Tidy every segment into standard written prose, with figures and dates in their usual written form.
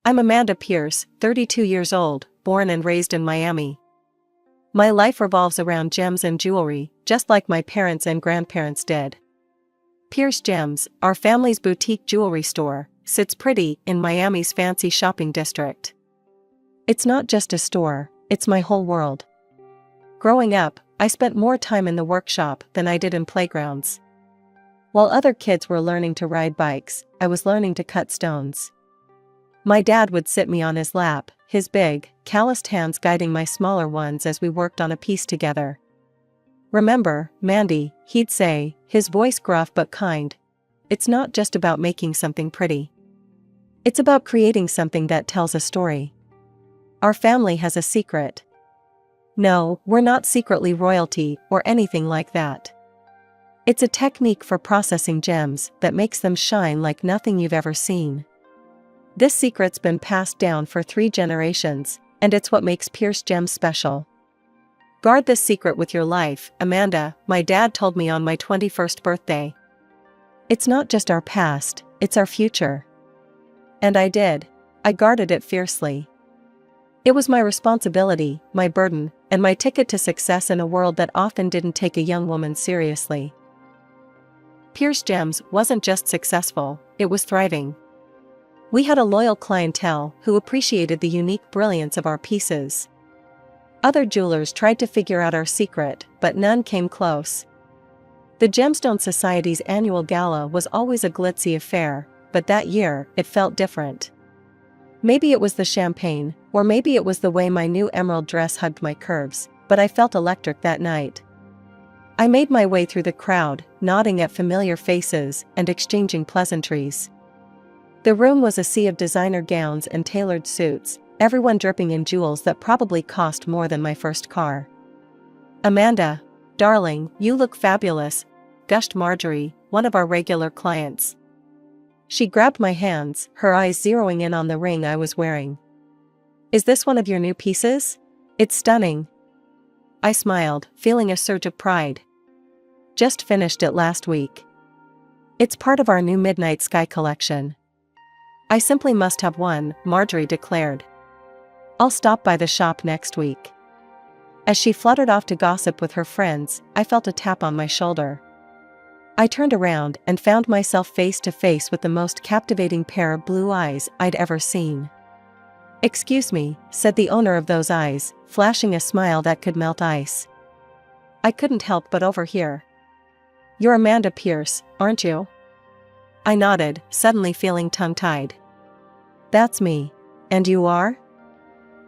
I'm Amanda Pierce, 32 years old, born and raised in Miami. My life revolves around gems and jewelry, just like my parents and grandparents did. Pierce Gems, our family's boutique jewelry store, sits pretty in Miami's fancy shopping district. It's not just a store, it's my whole world. Growing up, I spent more time in the workshop than I did in playgrounds. While other kids were learning to ride bikes, I was learning to cut stones. My dad would sit me on his lap, his big, calloused hands guiding my smaller ones as we worked on a piece together. "Remember, Mandy," he'd say, his voice gruff but kind. "It's not just about making something pretty. It's about creating something that tells a story. Our family has a secret. No, we're not secretly royalty or anything like that. It's a technique for processing gems that makes them shine like nothing you've ever seen. This secret's been passed down for 3 generations, and it's what makes Pierce Gems special. Guard this secret with your life, Amanda," my dad told me on my 21st birthday. "It's not just our past, it's our future." And I did. I guarded it fiercely. It was my responsibility, my burden, and my ticket to success in a world that often didn't take a young woman seriously. Pierce Gems wasn't just successful, it was thriving. We had a loyal clientele who appreciated the unique brilliance of our pieces. Other jewelers tried to figure out our secret, but none came close. The Gemstone Society's annual gala was always a glitzy affair, but that year, it felt different. Maybe it was the champagne, or maybe it was the way my new emerald dress hugged my curves, but I felt electric that night. I made my way through the crowd, nodding at familiar faces and exchanging pleasantries. The room was a sea of designer gowns and tailored suits, everyone dripping in jewels that probably cost more than my first car. "Amanda, darling, you look fabulous," gushed Marjorie, one of our regular clients. She grabbed my hands, her eyes zeroing in on the ring I was wearing. "Is this one of your new pieces? It's stunning." I smiled, feeling a surge of pride. "Just finished it last week. It's part of our new Midnight Sky collection." "I simply must have one," Marjorie declared. "I'll stop by the shop next week." As she fluttered off to gossip with her friends, I felt a tap on my shoulder. I turned around and found myself face to face with the most captivating pair of blue eyes I'd ever seen. "Excuse me," said the owner of those eyes, flashing a smile that could melt ice. I couldn't help but overhear. "You're Amanda Pierce, aren't you?" I nodded, suddenly feeling tongue-tied. "That's me. And you are?"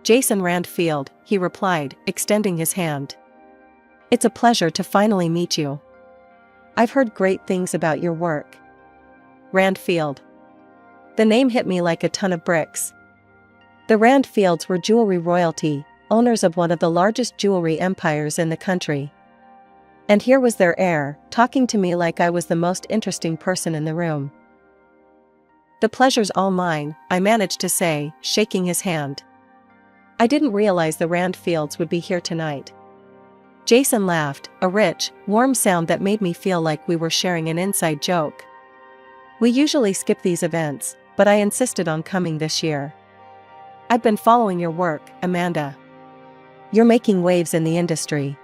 "Jason Randfield," he replied, extending his hand. "It's a pleasure to finally meet you. I've heard great things about your work." Randfield. The name hit me like a ton of bricks. The Randfields were jewelry royalty, owners of one of the largest jewelry empires in the country. And here was their heir, talking to me like I was the most interesting person in the room. "The pleasure's all mine," I managed to say, shaking his hand. "I didn't realize the Randfields would be here tonight." Jason laughed, a rich, warm sound that made me feel like we were sharing an inside joke. "We usually skip these events, but I insisted on coming this year. I've been following your work, Amanda. You're making waves in the industry."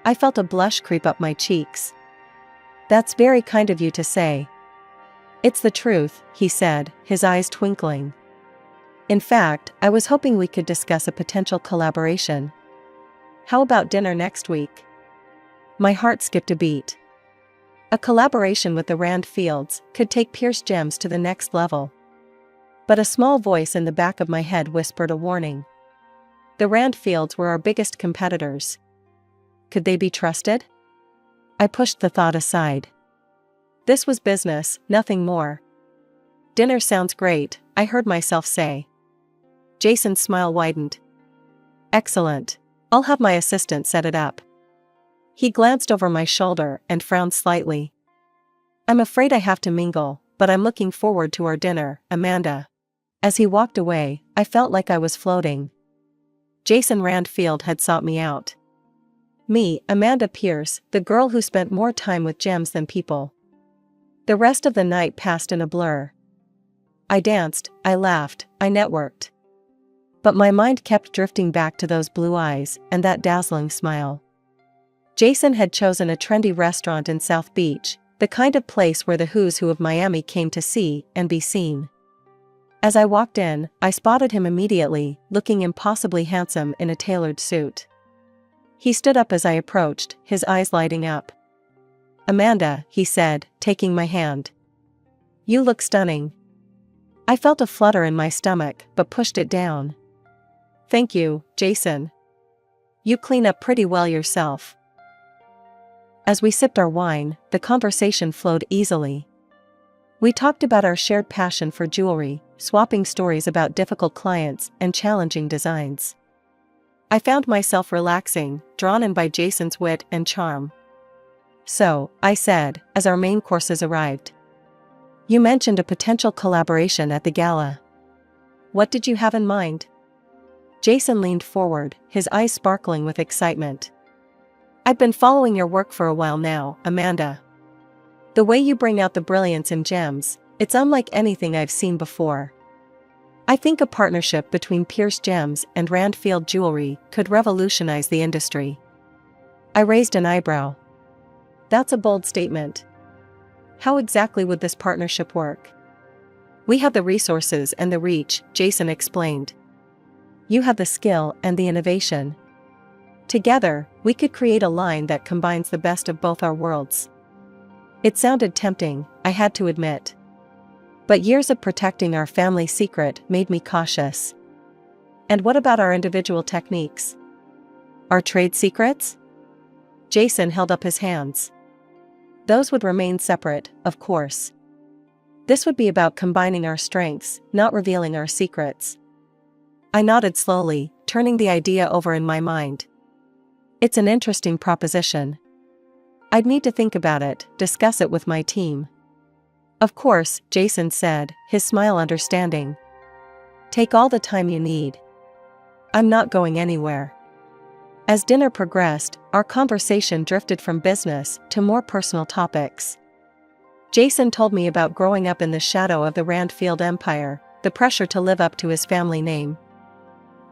I felt a blush creep up my cheeks. "That's very kind of you to say." "It's the truth," he said, his eyes twinkling. "In fact, I was hoping we could discuss a potential collaboration. How about dinner next week?" My heart skipped a beat. A collaboration with the Randfields could take Pierce Gems to the next level. But a small voice in the back of my head whispered a warning. The Randfields were our biggest competitors. Could they be trusted? I pushed the thought aside. This was business, nothing more. "Dinner sounds great," I heard myself say. Jason's smile widened. "Excellent. I'll have my assistant set it up." He glanced over my shoulder and frowned slightly. "I'm afraid I have to mingle, but I'm looking forward to our dinner, Amanda." As he walked away, I felt like I was floating. Jason Randfield had sought me out. Me, Amanda Pierce, the girl who spent more time with gems than people. The rest of the night passed in a blur. I danced, I laughed, I networked. But my mind kept drifting back to those blue eyes and that dazzling smile. Jason had chosen a trendy restaurant in South Beach, the kind of place where the who's who of Miami came to see and be seen. As I walked in, I spotted him immediately, looking impossibly handsome in a tailored suit. He stood up as I approached, his eyes lighting up. "Amanda," he said, taking my hand. "You look stunning." I felt a flutter in my stomach, but pushed it down. "Thank you, Jason. You clean up pretty well yourself." As we sipped our wine, the conversation flowed easily. We talked about our shared passion for jewelry, swapping stories about difficult clients and challenging designs. I found myself relaxing, drawn in by Jason's wit and charm. "So," I said, as our main courses arrived. "You mentioned a potential collaboration at the gala. What did you have in mind?" Jason leaned forward, his eyes sparkling with excitement. "I've been following your work for a while now, Amanda. The way you bring out the brilliance in gems, it's unlike anything I've seen before. I think a partnership between Pierce Gems and Randfield Jewelry could revolutionize the industry." I raised an eyebrow. "That's a bold statement. How exactly would this partnership work?" "We have the resources and the reach," Jason explained. "You have the skill and the innovation. Together, we could create a line that combines the best of both our worlds." It sounded tempting, I had to admit. But years of protecting our family secret made me cautious. "And what about our individual techniques? Our trade secrets?" Jason held up his hands. "Those would remain separate, of course. This would be about combining our strengths, not revealing our secrets." I nodded slowly, turning the idea over in my mind. "It's an interesting proposition. I'd need to think about it, discuss it with my team." "Of course," Jason said, his smile understanding. "Take all the time you need. I'm not going anywhere." As dinner progressed, our conversation drifted from business to more personal topics. Jason told me about growing up in the shadow of the Randfield Empire, the pressure to live up to his family name.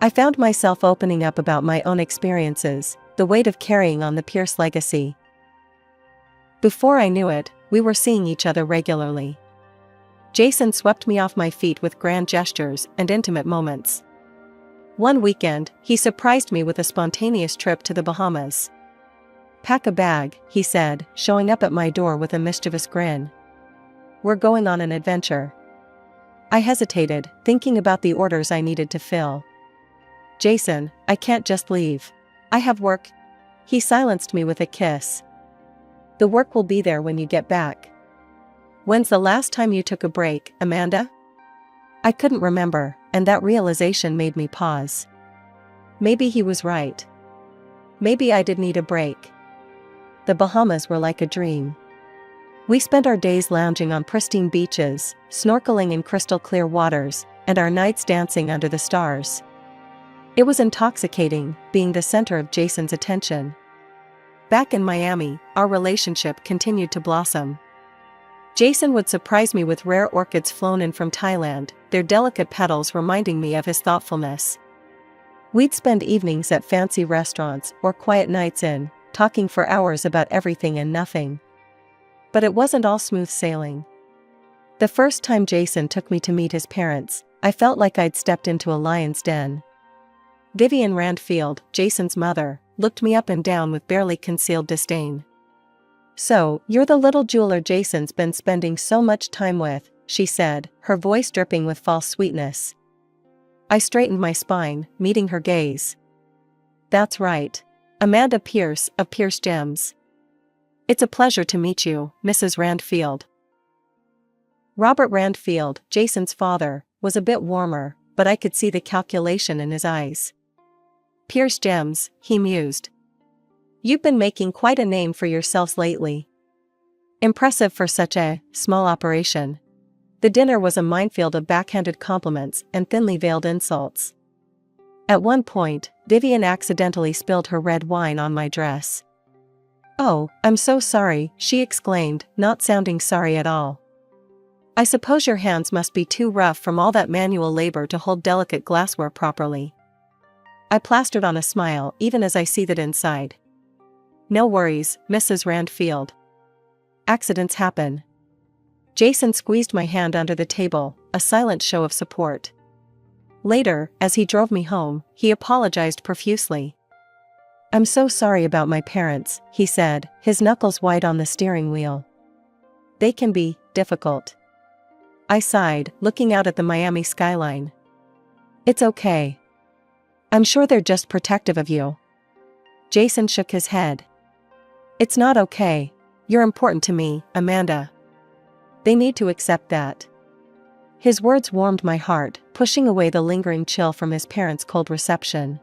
I found myself opening up about my own experiences, the weight of carrying on the Pierce legacy. Before I knew it, we were seeing each other regularly. Jason swept me off my feet with grand gestures and intimate moments. One weekend, he surprised me with a spontaneous trip to the Bahamas. "Pack a bag," he said, showing up at my door with a mischievous grin. "We're going on an adventure." I hesitated, thinking about the orders I needed to fill. "Jason, I can't just leave. I have work." He silenced me with a kiss. "The work will be there when you get back." "When's the last time you took a break, Amanda?" I couldn't remember, and that realization made me pause. Maybe he was right. Maybe I did need a break. The Bahamas were like a dream. We spent our days lounging on pristine beaches, snorkeling in crystal clear waters, and our nights dancing under the stars. It was intoxicating, being the center of Jason's attention. Back in Miami, our relationship continued to blossom. Jason would surprise me with rare orchids flown in from Thailand, their delicate petals reminding me of his thoughtfulness. We'd spend evenings at fancy restaurants or quiet nights in, talking for hours about everything and nothing. But it wasn't all smooth sailing. The first time Jason took me to meet his parents, I felt like I'd stepped into a lion's den. Vivian Randfield, Jason's mother, looked me up and down with barely concealed disdain. "So, you're the little jeweler Jason's been spending so much time with," she said, her voice dripping with false sweetness. I straightened my spine, meeting her gaze. "That's right. Amanda Pierce, of Pierce Gems. It's a pleasure to meet you, Mrs. Randfield." Robert Randfield, Jason's father, was a bit warmer, but I could see the calculation in his eyes. "Pierce Gems," he mused. "You've been making quite a name for yourselves lately. Impressive for such a small operation." The dinner was a minefield of backhanded compliments and thinly veiled insults. At one point, Vivian accidentally spilled her red wine on my dress. "Oh, I'm so sorry," she exclaimed, not sounding sorry at all. I suppose your hands must be too rough from all that manual labor to hold delicate glassware properly. I plastered on a smile even as I seethed inside. No worries, Mrs. Randfield. Accidents happen. Jason squeezed my hand under the table, a silent show of support. Later, as he drove me home, he apologized profusely. I'm so sorry about my parents, he said, his knuckles white on the steering wheel. They can be difficult. I sighed, looking out at the Miami skyline. It's okay. I'm sure they're just protective of you. Jason shook his head. It's not okay. You're important to me, Amanda. They need to accept that. His words warmed my heart, pushing away the lingering chill from his parents' cold reception.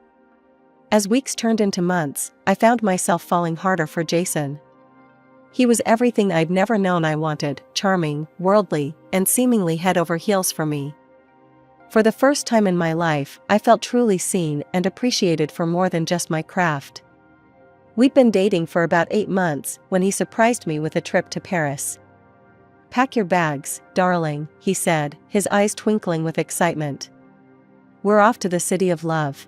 As weeks turned into months, I found myself falling harder for Jason. He was everything I'd never known I wanted, charming, worldly, and seemingly head over heels for me. For the first time in my life, I felt truly seen and appreciated for more than just my craft. We'd been dating for about 8 months when he surprised me with a trip to Paris. Pack your bags, darling, he said, his eyes twinkling with excitement. We're off to the city of love.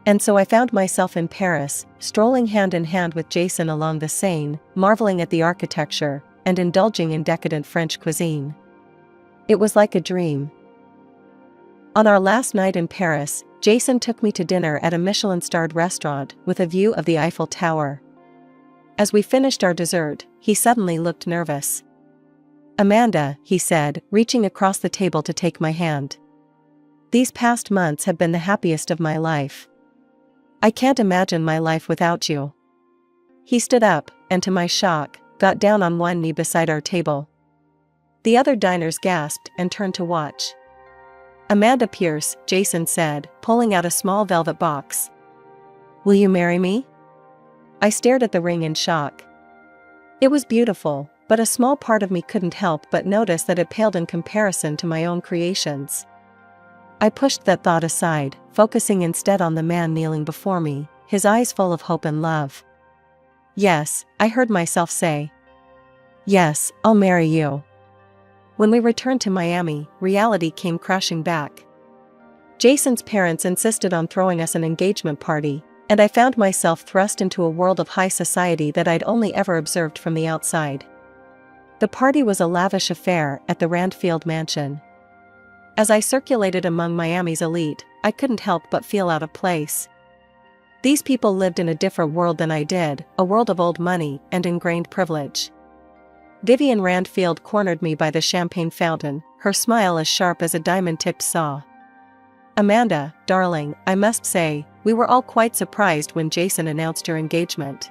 And so I found myself in Paris, strolling hand in hand with Jason along the Seine, marveling at the architecture, and indulging in decadent French cuisine. It was like a dream. On our last night in Paris, Jason took me to dinner at a Michelin-starred restaurant with a view of the Eiffel Tower. As we finished our dessert, he suddenly looked nervous. Amanda, he said, reaching across the table to take my hand. These past months have been the happiest of my life. I can't imagine my life without you. He stood up, and to my shock, got down on one knee beside our table. The other diners gasped and turned to watch. Amanda Pierce, Jason said, pulling out a small velvet box. Will you marry me? I stared at the ring in shock. It was beautiful, but a small part of me couldn't help but notice that it paled in comparison to my own creations. I pushed that thought aside, focusing instead on the man kneeling before me, his eyes full of hope and love. Yes, I heard myself say. Yes, I'll marry you. When we returned to Miami, reality came crashing back. Jason's parents insisted on throwing us an engagement party, and I found myself thrust into a world of high society that I'd only ever observed from the outside. The party was a lavish affair at the Randfield mansion. As I circulated among Miami's elite, I couldn't help but feel out of place. These people lived in a different world than I did, a world of old money and ingrained privilege. Vivian Randfield cornered me by the champagne fountain, her smile as sharp as a diamond-tipped saw. Amanda, darling, I must say, we were all quite surprised when Jason announced your engagement.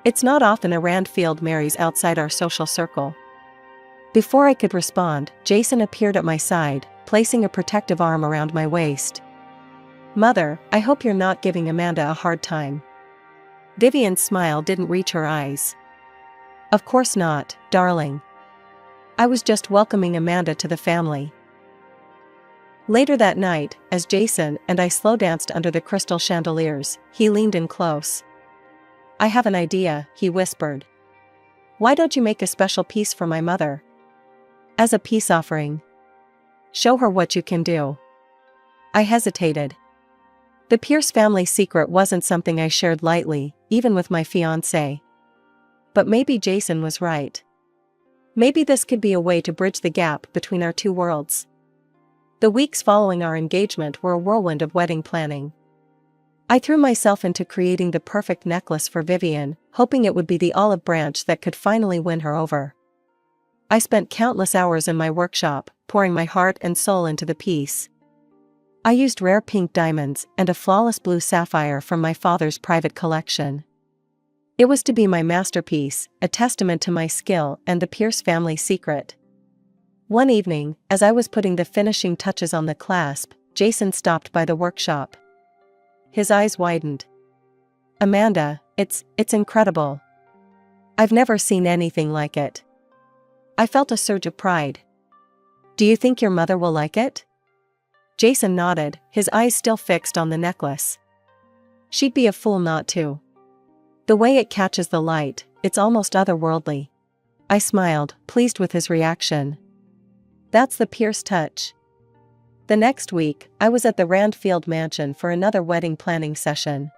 It's not often a Randfield marries outside our social circle. Before I could respond, Jason appeared at my side, placing a protective arm around my waist. Mother, I hope you're not giving Amanda a hard time. Vivian's smile didn't reach her eyes. Of course not, darling. I was just welcoming Amanda to the family. Later that night, as Jason and I slow danced under the crystal chandeliers, he leaned in close. I have an idea, he whispered. Why don't you make a special piece for my mother? As a peace offering. Show her what you can do. I hesitated. The Pierce family secret wasn't something I shared lightly, even with my fiancé. But maybe Jason was right. Maybe this could be a way to bridge the gap between our two worlds. The weeks following our engagement were a whirlwind of wedding planning. I threw myself into creating the perfect necklace for Vivian, hoping it would be the olive branch that could finally win her over. I spent countless hours in my workshop, pouring my heart and soul into the piece. I used rare pink diamonds and a flawless blue sapphire from my father's private collection. It was to be my masterpiece, a testament to my skill and the Pierce family secret. One evening, as I was putting the finishing touches on the clasp, Jason stopped by the workshop. His eyes widened. Amanda, it's incredible. I've never seen anything like it. I felt a surge of pride. Do you think your mother will like it? Jason nodded, his eyes still fixed on the necklace. She'd be a fool not to. The way it catches the light, it's almost otherworldly. I smiled, pleased with his reaction. That's the Pierce touch. The next week, I was at the Randfield mansion for another wedding planning session.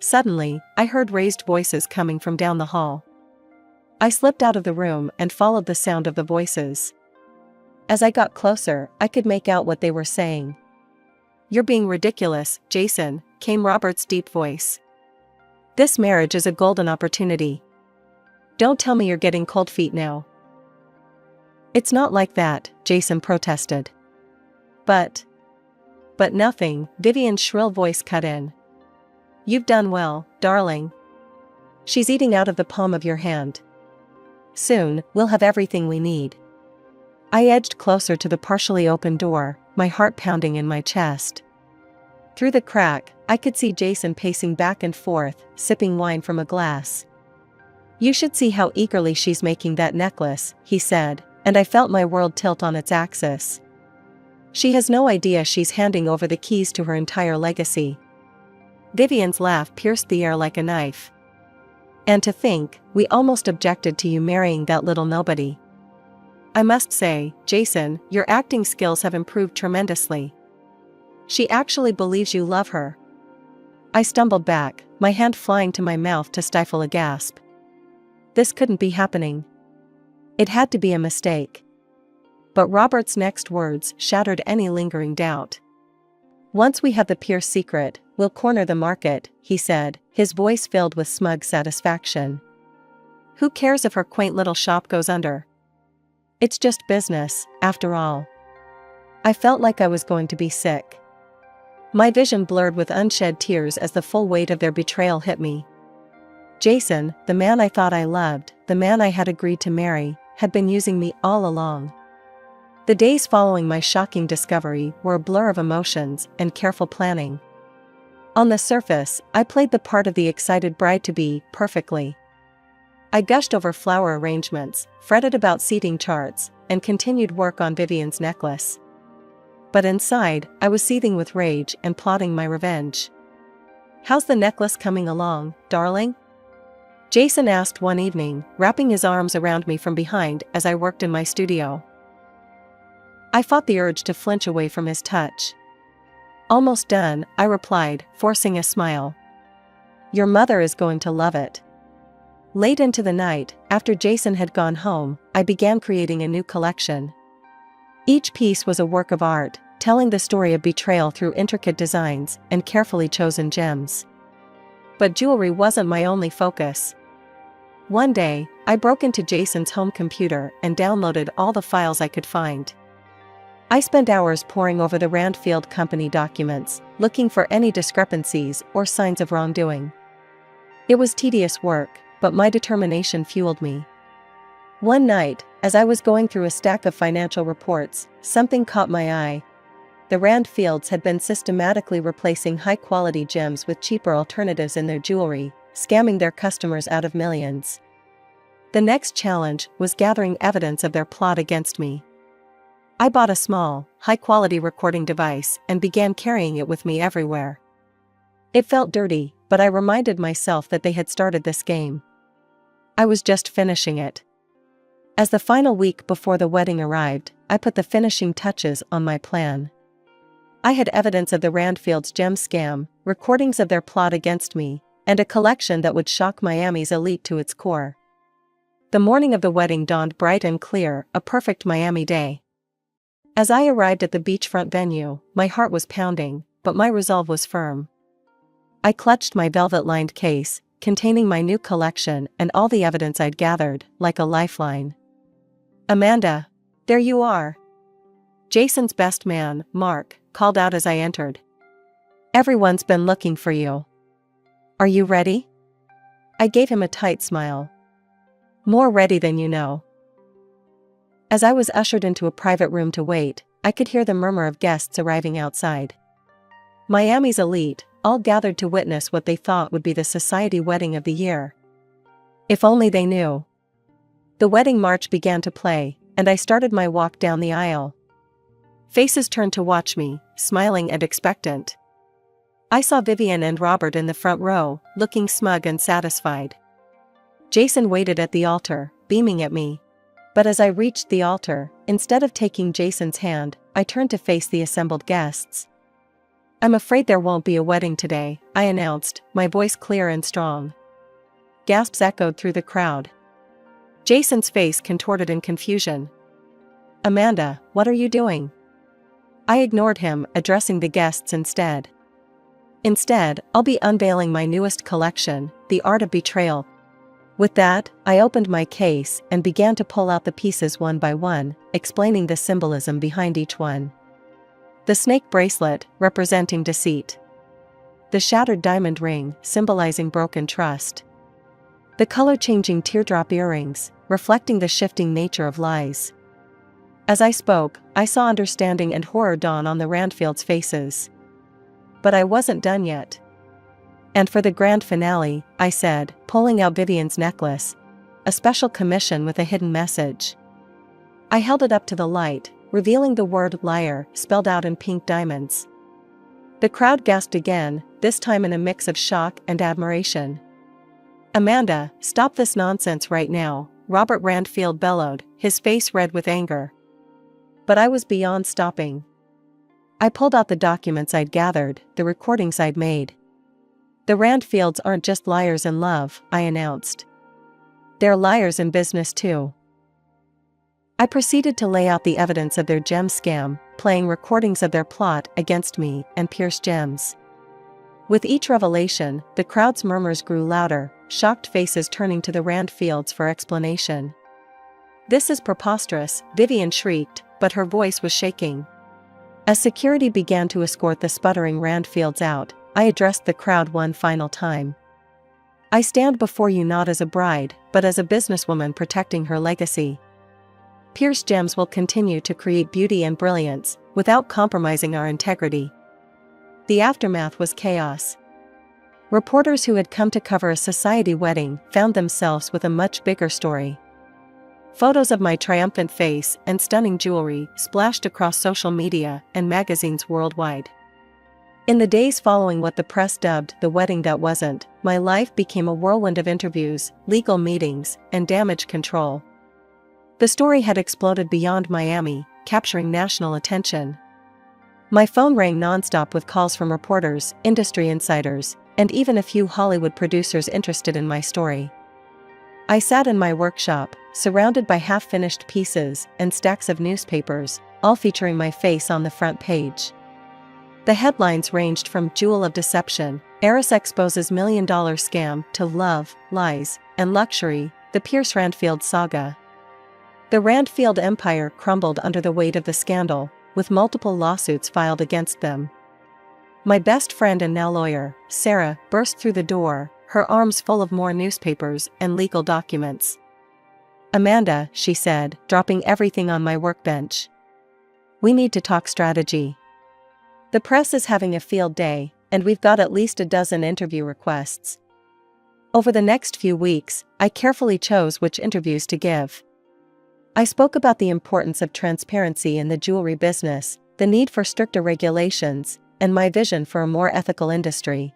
Suddenly, I heard raised voices coming from down the hall. I slipped out of the room and followed the sound of the voices. As I got closer, I could make out what they were saying. "You're being ridiculous, Jason," came Robert's deep voice. "This marriage is a golden opportunity. Don't tell me you're getting cold feet now." "It's not like that," Jason protested. But nothing," Vivian's shrill voice cut in. "You've done well, darling. She's eating out of the palm of your hand. Soon, we'll have everything we need." I edged closer to the partially open door, my heart pounding in my chest. Through the crack, I could see Jason pacing back and forth, sipping wine from a glass. "You should see how eagerly she's making that necklace," he said, and I felt my world tilt on its axis. "She has no idea she's handing over the keys to her entire legacy." Vivian's laugh pierced the air like a knife. "And to think, we almost objected to you marrying that little nobody. I must say, Jason, your acting skills have improved tremendously. She actually believes you love her." I stumbled back, my hand flying to my mouth to stifle a gasp. This couldn't be happening. It had to be a mistake. But Robert's next words shattered any lingering doubt. "Once we have the Pierce secret, we'll corner the market," he said, his voice filled with smug satisfaction. "Who cares if her quaint little shop goes under? It's just business, after all." I felt like I was going to be sick. My vision blurred with unshed tears as the full weight of their betrayal hit me. Jason, the man I thought I loved, the man I had agreed to marry, had been using me all along. The days following my shocking discovery were a blur of emotions and careful planning. On the surface, I played the part of the excited bride-to-be perfectly. I gushed over flower arrangements, fretted about seating charts, and continued work on Vivian's necklace. But inside, I was seething with rage and plotting my revenge. "How's the necklace coming along, darling?" Jason asked one evening, wrapping his arms around me from behind as I worked in my studio. I fought the urge to flinch away from his touch. "Almost done," I replied, forcing a smile. "Your mother is going to love it." Late into the night, after Jason had gone home, I began creating a new collection. Each piece was a work of art, telling the story of betrayal through intricate designs and carefully chosen gems. But jewelry wasn't my only focus. One day, I broke into Jason's home computer and downloaded all the files I could find. I spent hours poring over the Randfield Company documents, looking for any discrepancies or signs of wrongdoing. It was tedious work, but my determination fueled me. One night, as I was going through a stack of financial reports, something caught my eye. The Randfields had been systematically replacing high-quality gems with cheaper alternatives in their jewelry, scamming their customers out of millions. The next challenge was gathering evidence of their plot against me. I bought a small, high-quality recording device and began carrying it with me everywhere. It felt dirty, but I reminded myself that they had started this game. I was just finishing it. As the final week before the wedding arrived, I put the finishing touches on my plan. I had evidence of the Randfields' gem scam, recordings of their plot against me, and a collection that would shock Miami's elite to its core. The morning of the wedding dawned bright and clear, a perfect Miami day. As I arrived at the beachfront venue, my heart was pounding, but my resolve was firm. I clutched my velvet-lined case, containing my new collection and all the evidence I'd gathered, like a lifeline. "Amanda, there you are." Jason's best man, Mark, called out as I entered. "Everyone's been looking for you. Are you ready?" I gave him a tight smile. "More ready than you know." As I was ushered into a private room to wait, I could hear the murmur of guests arriving outside. Miami's elite, all gathered to witness what they thought would be the society wedding of the year. If only they knew. The wedding march began to play, and I started my walk down the aisle. Faces turned to watch me, smiling and expectant. I saw Vivian and Robert in the front row, looking smug and satisfied. Jason waited at the altar, beaming at me. But as I reached the altar, instead of taking Jason's hand, I turned to face the assembled guests. "I'm afraid there won't be a wedding today," I announced, my voice clear and strong. Gasps echoed through the crowd. Jason's face contorted in confusion. "Amanda, what are you doing?" I ignored him, addressing the guests instead. "Instead, I'll be unveiling my newest collection, The Art of Betrayal." With that, I opened my case and began to pull out the pieces one by one, explaining the symbolism behind each one. The snake bracelet, representing deceit. The shattered diamond ring, symbolizing broken trust. The color-changing teardrop earrings, reflecting the shifting nature of lies. As I spoke, I saw understanding and horror dawn on the Randfields' faces. But I wasn't done yet. "And for the grand finale," I said, pulling out Vivian's necklace. "A special commission with a hidden message." I held it up to the light, revealing the word liar spelled out in pink diamonds. The crowd gasped again, this time in a mix of shock and admiration. "Amanda, stop this nonsense right now," Robert Randfield bellowed, his face red with anger. But I was beyond stopping. I pulled out the documents I'd gathered, the recordings I'd made. "The Randfields aren't just liars in love," I announced. "They're liars in business too." I proceeded to lay out the evidence of their gem scam, playing recordings of their plot against me and Pierce Gems. With each revelation, the crowd's murmurs grew louder, shocked faces turning to the Randfields for explanation. "This is preposterous," Vivian shrieked, but her voice was shaking. As security began to escort the sputtering Randfields out, I addressed the crowd one final time. "I stand before you not as a bride, but as a businesswoman protecting her legacy. Pierce Gems will continue to create beauty and brilliance, without compromising our integrity." The aftermath was chaos. Reporters who had come to cover a society wedding found themselves with a much bigger story. Photos of my triumphant face and stunning jewelry splashed across social media and magazines worldwide. In the days following what the press dubbed the wedding that wasn't, my life became a whirlwind of interviews, legal meetings, and damage control. The story had exploded beyond Miami, capturing national attention. My phone rang nonstop with calls from reporters, industry insiders, and even a few Hollywood producers interested in my story. I sat in my workshop, surrounded by half-finished pieces and stacks of newspapers, all featuring my face on the front page. The headlines ranged from "Jewel of Deception," "Heiress Exposes $1 Million Scam," to "Love, Lies, and Luxury, the Pierce Randfield Saga." The Randfield empire crumbled under the weight of the scandal, with multiple lawsuits filed against them. My best friend and now lawyer, Sarah, burst through the door, her arms full of more newspapers and legal documents. "Amanda," she said, dropping everything on my workbench. "We need to talk strategy. The press is having a field day, and we've got at least a dozen interview requests." Over the next few weeks, I carefully chose which interviews to give. I spoke about the importance of transparency in the jewelry business, the need for stricter regulations, and my vision for a more ethical industry.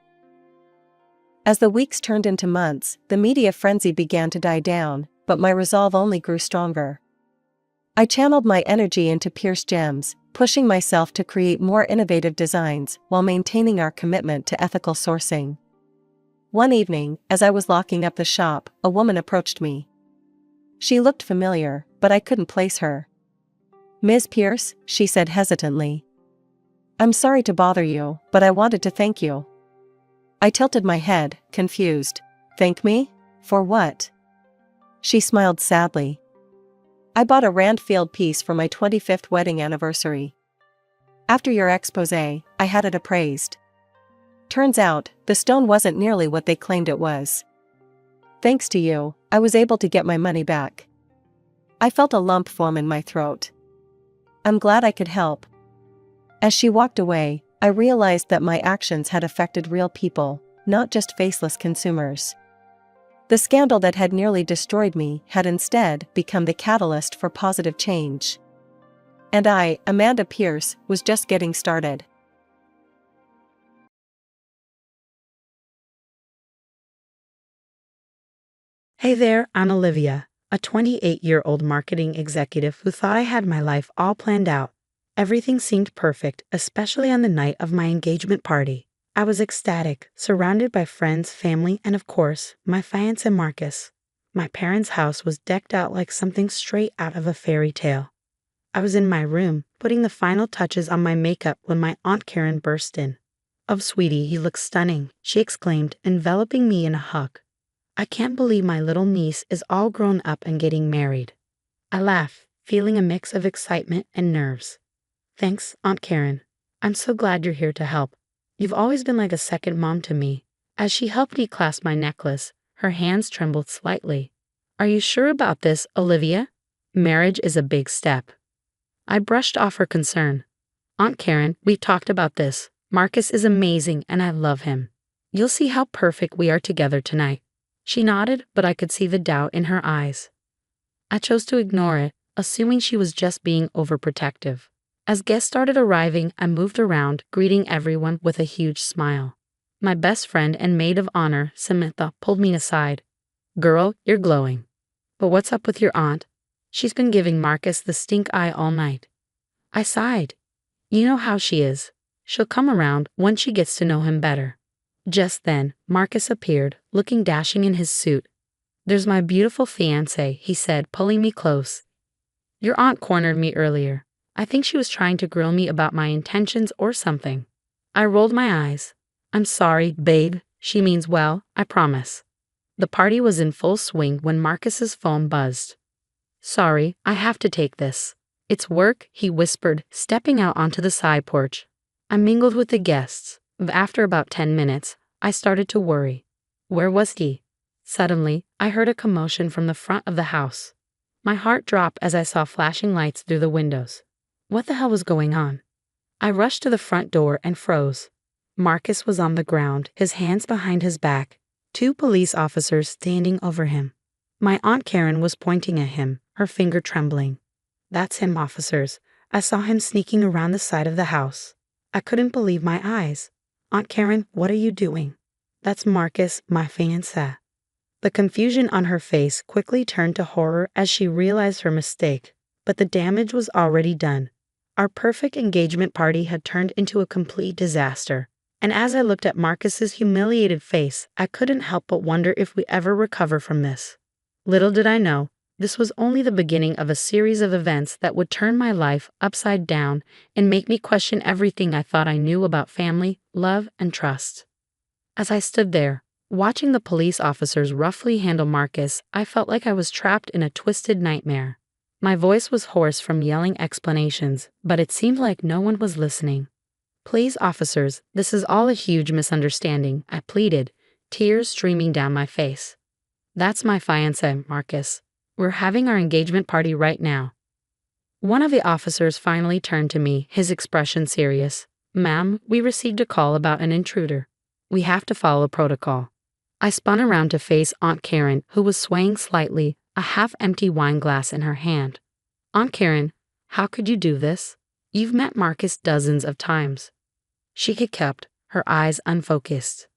As the weeks turned into months, the media frenzy began to die down, but my resolve only grew stronger. I channeled my energy into Pierce Gems, pushing myself to create more innovative designs while maintaining our commitment to ethical sourcing. One evening, as I was locking up the shop, a woman approached me. She looked familiar, but I couldn't place her. "Ms. Pierce," she said hesitantly. "I'm sorry to bother you, but I wanted to thank you." I tilted my head, confused. "Thank me? For what?" She smiled sadly. "I bought a Randfield piece for my 25th wedding anniversary. After your exposé, I had it appraised. Turns out, the stone wasn't nearly what they claimed it was. Thanks to you, I was able to get my money back." I felt a lump form in my throat. "I'm glad I could help." As she walked away, I realized that my actions had affected real people, not just faceless consumers. The scandal that had nearly destroyed me had instead become the catalyst for positive change. And I, Amanda Pierce, was just getting started. Hey there, I'm Olivia, a 28-year-old marketing executive who thought I had my life all planned out. Everything seemed perfect, especially on the night of my engagement party. I was ecstatic, surrounded by friends, family, and of course, my fiancé Marcus. My parents' house was decked out like something straight out of a fairy tale. I was in my room, putting the final touches on my makeup when my Aunt Karen burst in. "Oh, sweetie, you look stunning," she exclaimed, enveloping me in a hug. "I can't believe my little niece is all grown up and getting married." I laughed, feeling a mix of excitement and nerves. "Thanks, Aunt Karen. I'm so glad you're here to help. You've always been like a second mom to me." As she helped me clasp my necklace, her hands trembled slightly. "Are you sure about this, Olivia? Marriage is a big step." I brushed off her concern. "Aunt Karen, we've talked about this. Marcus is amazing and I love him. You'll see how perfect we are together tonight." She nodded, but I could see the doubt in her eyes. I chose to ignore it, assuming she was just being overprotective. As guests started arriving, I moved around, greeting everyone with a huge smile. My best friend and maid of honor, Samantha, pulled me aside. "Girl, you're glowing. But what's up with your aunt? She's been giving Marcus the stink eye all night." I sighed. "You know how she is. She'll come around once she gets to know him better." Just then, Marcus appeared, looking dashing in his suit. "There's my beautiful fiancé," he said, pulling me close. "Your aunt cornered me earlier. I think she was trying to grill me about my intentions or something." I rolled my eyes. "I'm sorry, babe. She means well, I promise." The party was in full swing when Marcus's phone buzzed. "Sorry, I have to take this. It's work," he whispered, stepping out onto the side porch. I mingled with the guests. After about 10 minutes, I started to worry. Where was he? Suddenly, I heard a commotion from the front of the house. My heart dropped as I saw flashing lights through the windows. What the hell was going on? I rushed to the front door and froze. Marcus was on the ground, his hands behind his back, 2 police officers standing over him. My Aunt Karen was pointing at him, her finger trembling. "That's him, officers. I saw him sneaking around the side of the house." I couldn't believe my eyes. "Aunt Karen, what are you doing?" "That's Marcus, my fiancé." The confusion on her face quickly turned to horror as she realized her mistake, but the damage was already done. Our perfect engagement party had turned into a complete disaster, and as I looked at Marcus's humiliated face, I couldn't help but wonder if we ever recover from this. Little did I know, this was only the beginning of a series of events that would turn my life upside down and make me question everything I thought I knew about family, love, and trust. As I stood there, watching the police officers roughly handle Marcus, I felt like I was trapped in a twisted nightmare. My voice was hoarse from yelling explanations, but it seemed like no one was listening. "Please, officers, this is all a huge misunderstanding," I pleaded, tears streaming down my face. "That's my fiancé, Marcus. We're having our engagement party right now." One of the officers finally turned to me, his expression serious. "Ma'am, we received a call about an intruder. We have to follow protocol." I spun around to face Aunt Karen, who was swaying slightly, a half-empty wine glass in her hand. "Aunt Karen, how could you do this? You've met Marcus dozens of times." She hiccupped, her eyes unfocused.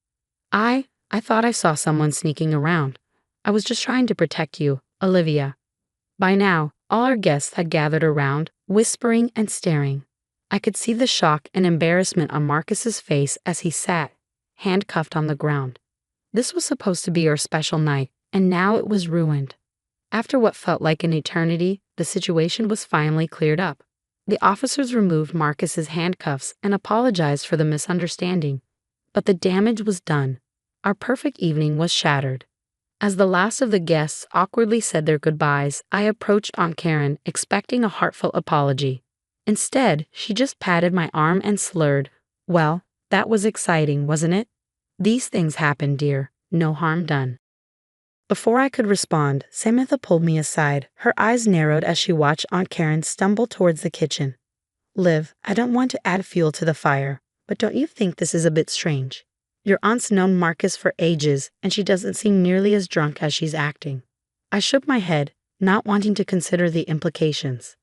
I thought I saw someone sneaking around. I was just trying to protect you, Olivia." By now, all our guests had gathered around, whispering and staring. I could see the shock and embarrassment on Marcus's face as he sat, handcuffed on the ground. This was supposed to be our special night, and now it was ruined. After what felt like an eternity, the situation was finally cleared up. The officers removed Marcus's handcuffs and apologized for the misunderstanding. But the damage was done. Our perfect evening was shattered. As the last of the guests awkwardly said their goodbyes, I approached Aunt Karen, expecting a heartfelt apology. Instead, she just patted my arm and slurred, "Well, that was exciting, wasn't it? These things happen, dear. No harm done." Before I could respond, Samantha pulled me aside, her eyes narrowed as she watched Aunt Karen stumble towards the kitchen. "Liv, I don't want to add fuel to the fire, but don't you think this is a bit strange? Your aunt's known Marcus for ages, and she doesn't seem nearly as drunk as she's acting." I shook my head, not wanting to consider the implications.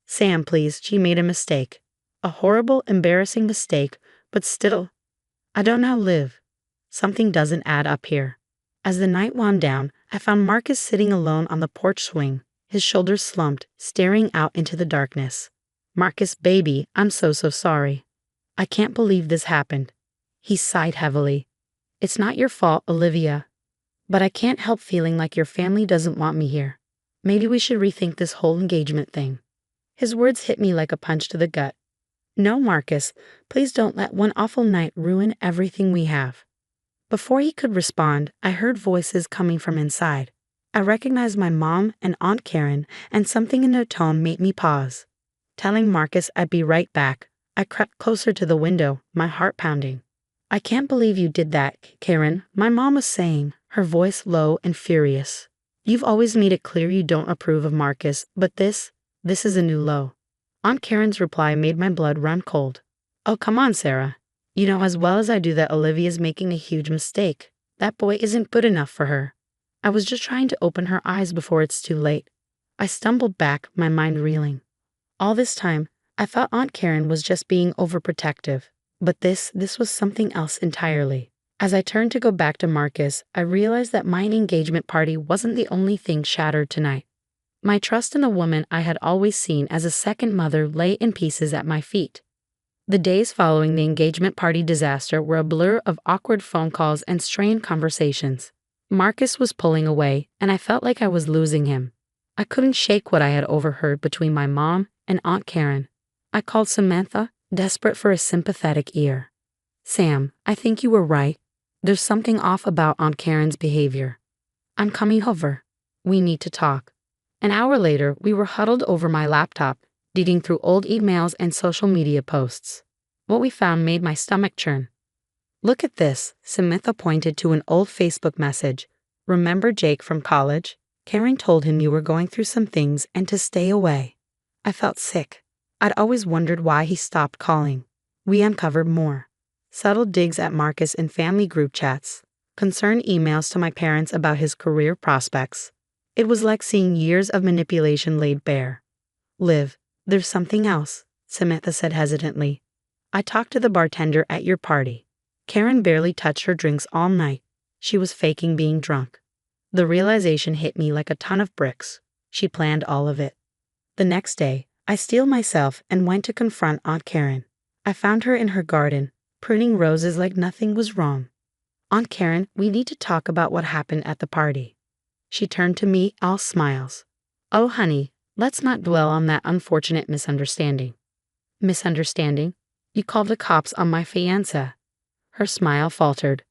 "Sam, please, she made a mistake. A horrible, embarrassing mistake, but still. I don't now live. Something doesn't add up here." As the night wound down, I found Marcus sitting alone on the porch swing, his shoulders slumped, staring out into the darkness. Marcus, baby, I'm so sorry. I can't believe this happened. He sighed heavily. It's not your fault, Olivia. But I can't help feeling like your family doesn't want me here. Maybe we should rethink this whole engagement thing. His words hit me like a punch to the gut. No, Marcus, please don't let one awful night ruin everything we have. Before he could respond, I heard voices coming from inside. I recognized my mom and Aunt Karen, and something in their tone made me pause. Telling Marcus I'd be right back, I crept closer to the window, my heart pounding. I can't believe you did that, Karen, my mom was saying, her voice low and furious. You've always made it clear you don't approve of Marcus, but this is a new low. Aunt Karen's reply made my blood run cold. Oh, come on, Sarah. You know as well as I do that Olivia's making a huge mistake. That boy isn't good enough for her. I was just trying to open her eyes before it's too late. I stumbled back, my mind reeling. All this time, I thought Aunt Karen was just being overprotective. But this was something else entirely. As I turned to go back to Marcus, I realized that my engagement party wasn't the only thing shattered tonight. My trust in the woman I had always seen as a second mother lay in pieces at my feet. The days following the engagement party disaster were a blur of awkward phone calls and strained conversations. Marcus was pulling away, and I felt like I was losing him. I couldn't shake what I had overheard between my mom and Aunt Karen. I called Samantha, desperate for a sympathetic ear. Sam, I think you were right. There's something off about Aunt Karen's behavior. I'm coming over. We need to talk. An hour later, we were huddled over my laptop, digging through old emails and social media posts. What we found made my stomach churn. Look at this, Samantha pointed to an old Facebook message. Remember Jake from college? Karen told him you were going through some things and to stay away. I felt sick. I'd always wondered why he stopped calling. We uncovered more. Subtle digs at Marcus in family group chats. Concerned emails to my parents about his career prospects. It was like seeing years of manipulation laid bare. Liv, there's something else, Samantha said hesitantly. I talked to the bartender at your party. Karen barely touched her drinks all night. She was faking being drunk. The realization hit me like a ton of bricks. She planned all of it. The next day, I steeled myself and went to confront Aunt Karen. I found her in her garden, pruning roses like nothing was wrong. Aunt Karen, we need to talk about what happened at the party. She turned to me, all smiles. Oh, honey, let's not dwell on that unfortunate misunderstanding. Misunderstanding? You called the cops on my fiancé. Her smile faltered.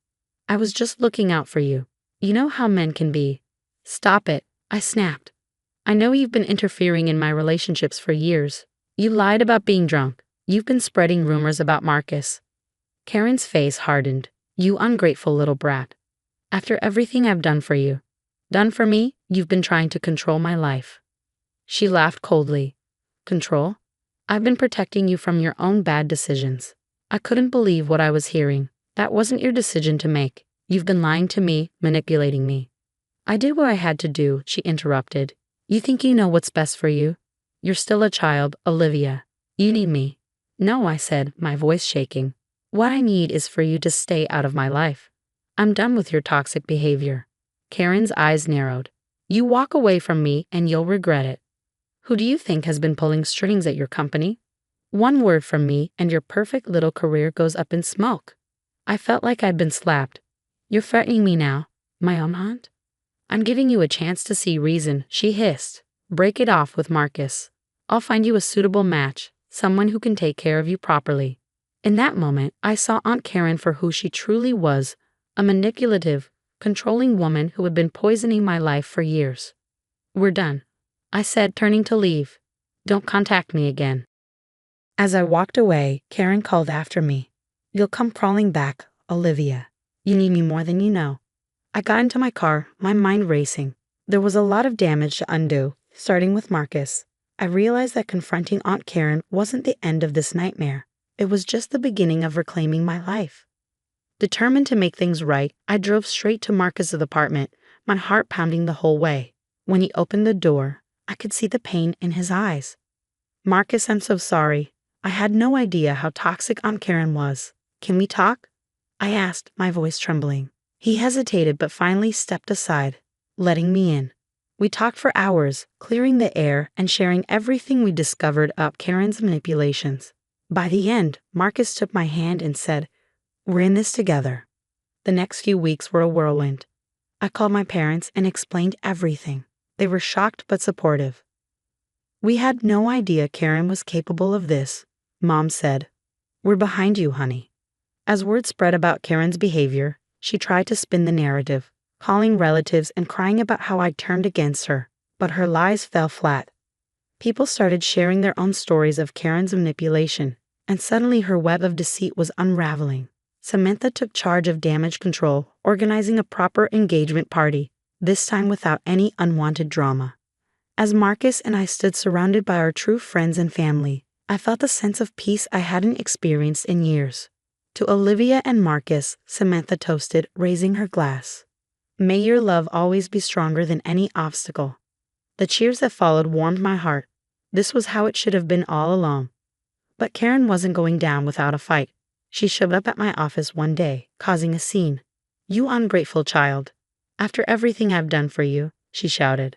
I was just looking out for you. You know how men can be. Stop it, I snapped. I know you've been interfering in my relationships for years. You lied about being drunk. You've been spreading rumors about Marcus. Karen's face hardened. You ungrateful little brat. After everything I've done for you. Done for me, you've been trying to control my life. She laughed coldly. Control? I've been protecting you from your own bad decisions. I couldn't believe what I was hearing. That wasn't your decision to make. You've been lying to me, manipulating me. I did what I had to do, she interrupted. You think you know what's best for you? You're still a child, Olivia. You need me. No, I said, my voice shaking. What I need is for you to stay out of my life. I'm done with your toxic behavior. Karen's eyes narrowed. You walk away from me and you'll regret it. Who do you think has been pulling strings at your company? One word from me and your perfect little career goes up in smoke. I felt like I'd been slapped. You're threatening me now, my own aunt? I'm giving you a chance to see reason, she hissed. Break it off with Marcus. I'll find you a suitable match, someone who can take care of you properly. In that moment, I saw Aunt Karen for who she truly was, a manipulative, controlling woman who had been poisoning my life for years. We're done, I said, turning to leave. Don't contact me again. As I walked away, Karen called after me. You'll come crawling back, Olivia. You need me more than you know. I got into my car, my mind racing. There was a lot of damage to undo, starting with Marcus. I realized that confronting Aunt Karen wasn't the end of this nightmare. It was just the beginning of reclaiming my life. Determined to make things right, I drove straight to Marcus's apartment, my heart pounding the whole way. When he opened the door, I could see the pain in his eyes. Marcus, I'm so sorry. I had no idea how toxic Aunt Karen was. Can we talk? I asked, my voice trembling. He hesitated but finally stepped aside. letting me in. We talked for hours, clearing the air and sharing everything we discovered about Karen's manipulations. By the end, Marcus took my hand and said, "We're in this together." The next few weeks were a whirlwind. I called my parents and explained everything. They were shocked but supportive. "We had no idea Karen was capable of this," Mom said. "We're behind you, honey." As word spread about Karen's behavior, she tried to spin the narrative, calling relatives and crying about how I turned against her, but her lies fell flat. People started sharing their own stories of Karen's manipulation, and suddenly her web of deceit was unraveling. Samantha took charge of damage control, organizing a proper engagement party, this time without any unwanted drama. As Marcus and I stood surrounded by our true friends and family, I felt a sense of peace I hadn't experienced in years. To Olivia and Marcus, Samantha toasted, raising her glass. "May your love always be stronger than any obstacle." The cheers that followed warmed my heart. This was how it should have been all along. But Karen wasn't going down without a fight. She showed up at my office one day, causing a scene. "You ungrateful child. After everything I've done for you," she shouted.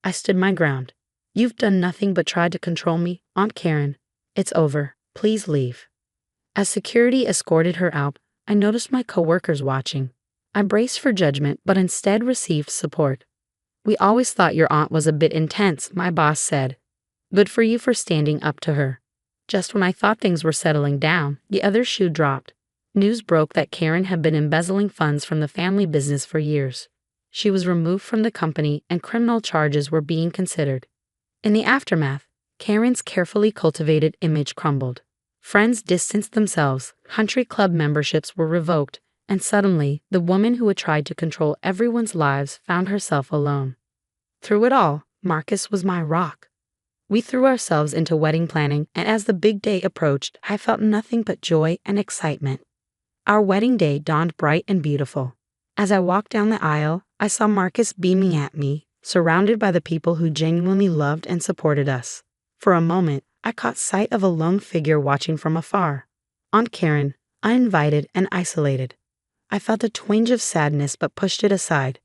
I stood my ground. "You've done nothing but tried to control me, Aunt Karen. It's over. Please leave." As security escorted her out, I noticed my coworkers watching. I braced for judgment, but instead received support. "We always thought your aunt was a bit intense," my boss said. "Good for you for standing up to her." Just when I thought things were settling down, the other shoe dropped. News broke that Karen had been embezzling funds from the family business for years. She was removed from the company and criminal charges were being considered. In the aftermath, Karen's carefully cultivated image crumbled. Friends distanced themselves, country club memberships were revoked, and suddenly, the woman who had tried to control everyone's lives found herself alone. Through it all, Marcus was my rock. We threw ourselves into wedding planning, and as the big day approached, I felt nothing but joy and excitement. Our wedding day dawned bright and beautiful. As I walked down the aisle, I saw Marcus beaming at me, surrounded by the people who genuinely loved and supported us. For a moment, I caught sight of a lone figure watching from afar. Aunt Karen, uninvited and isolated. I felt a twinge of sadness but pushed it aside.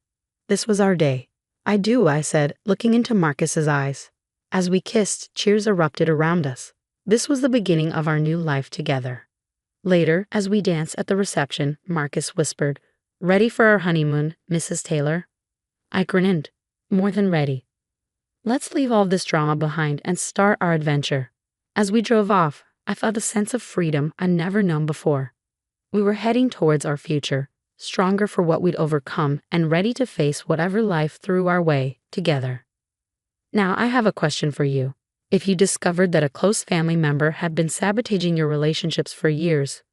This was our day. "I do," I said, looking into Marcus's eyes. As we kissed, cheers erupted around us. This was the beginning of our new life together. Later, as we danced at the reception, Marcus whispered, "Ready for our honeymoon, Mrs. Taylor?" I grinned. "More than ready. Let's leave all this drama behind and start our adventure." As we drove off, I felt a sense of freedom I'd never known before. We were heading towards our future, stronger for what we'd overcome and ready to face whatever life threw our way, together. Now, I have a question for you. If you discovered that a close family member had been sabotaging your relationships for years,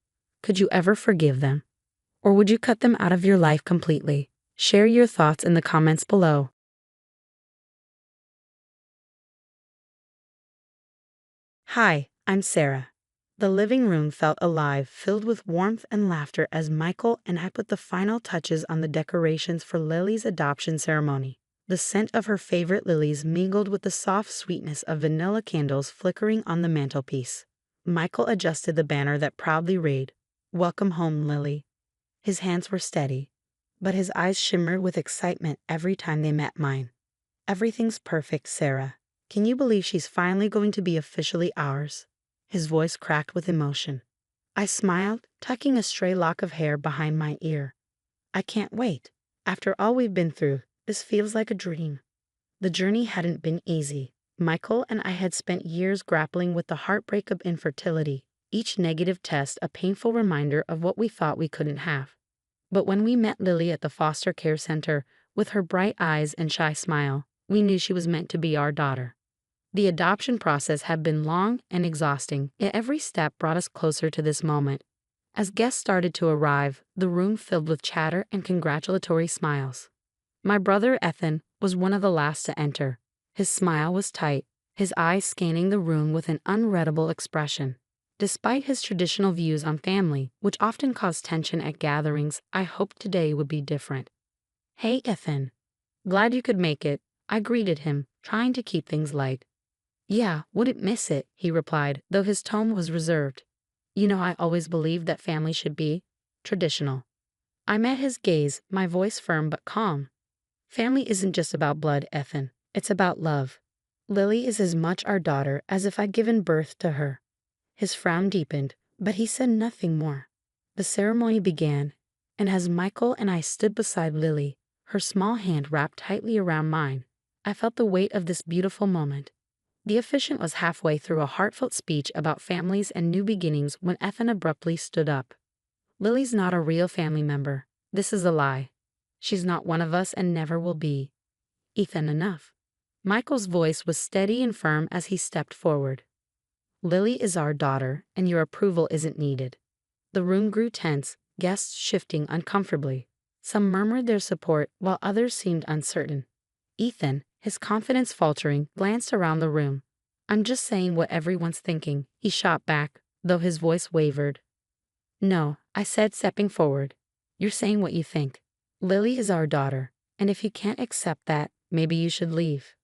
could you ever forgive them? Or would you cut them out of your life completely? Share your thoughts in the comments below. Hi, I'm Sarah. The living room felt alive, filled with warmth and laughter as Michael and I put the final touches on the decorations for Lily's adoption ceremony. The scent of her favorite lilies mingled with the soft sweetness of vanilla candles flickering on the mantelpiece. Michael adjusted the banner that proudly read, "Welcome home, Lily." His hands were steady, but his eyes shimmered with excitement every time they met mine. "Everything's perfect, Sarah. Can you believe she's finally going to be officially ours?" His voice cracked with emotion. I smiled, tucking a stray lock of hair behind my ear. "I can't wait. After all we've been through, this feels like a dream." The journey hadn't been easy. Michael and I had spent years grappling with the heartbreak of infertility, each negative test a painful reminder of what we thought we couldn't have. But when we met Lily at the foster care center, with her bright eyes and shy smile, we knew she was meant to be our daughter. The adoption process had been long and exhausting, yet every step brought us closer to this moment. As guests started to arrive, the room filled with chatter and congratulatory smiles. My brother Ethan was one of the last to enter. His smile was tight, his eyes scanning the room with an unreadable expression. Despite his traditional views on family, which often caused tension at gatherings, I hoped today would be different. "Hey, Ethan. Glad you could make it," I greeted him, trying to keep things light. "Yeah, wouldn't miss it," he replied, though his tone was reserved. "You know, I always believed that family should be traditional." I met his gaze, my voice firm but calm. Family isn't just about blood, Ethan. It's about love. Lily is as much our daughter as if I'd given birth to her. His frown deepened, but he said nothing more. The ceremony began, and as Michael and I stood beside Lily, her small hand wrapped tightly around mine, I felt the weight of this beautiful moment. The officiant was halfway through a heartfelt speech about families and new beginnings when Ethan abruptly stood up. Lily's not a real family member. This is a lie. She's not one of us and never will be. Ethan, enough. Michael's voice was steady and firm as he stepped forward. Lily is our daughter, and your approval isn't needed. The room grew tense, guests shifting uncomfortably. Some murmured their support, while others seemed uncertain. Ethan, his confidence faltering, glanced around the room. I'm just saying what everyone's thinking, he shot back, though his voice wavered. No, I said, stepping forward. You're saying what you think. Lily is our daughter, and if you can't accept that, maybe you should leave.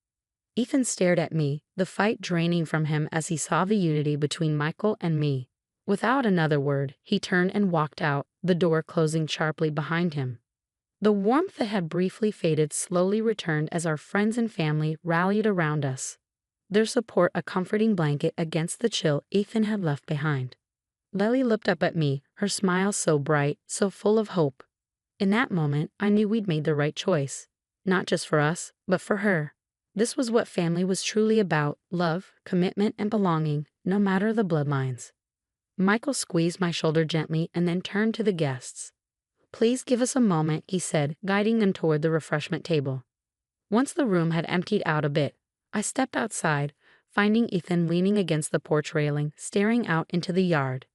Ethan stared at me, the fight draining from him as he saw the unity between Michael and me. Without another word, he turned and walked out, the door closing sharply behind him. The warmth that had briefly faded slowly returned as our friends and family rallied around us, their support a comforting blanket against the chill Ethan had left behind. Lily looked up at me, her smile so bright, so full of hope. In that moment, I knew we'd made the right choice. Not just for us, but for her. This was what family was truly about: love, commitment, and belonging, no matter the bloodlines. Michael squeezed my shoulder gently and then turned to the guests. Please give us a moment, he said, guiding them toward the refreshment table. Once the room had emptied out a bit, I stepped outside, finding Ethan leaning against the porch railing, staring out into the yard.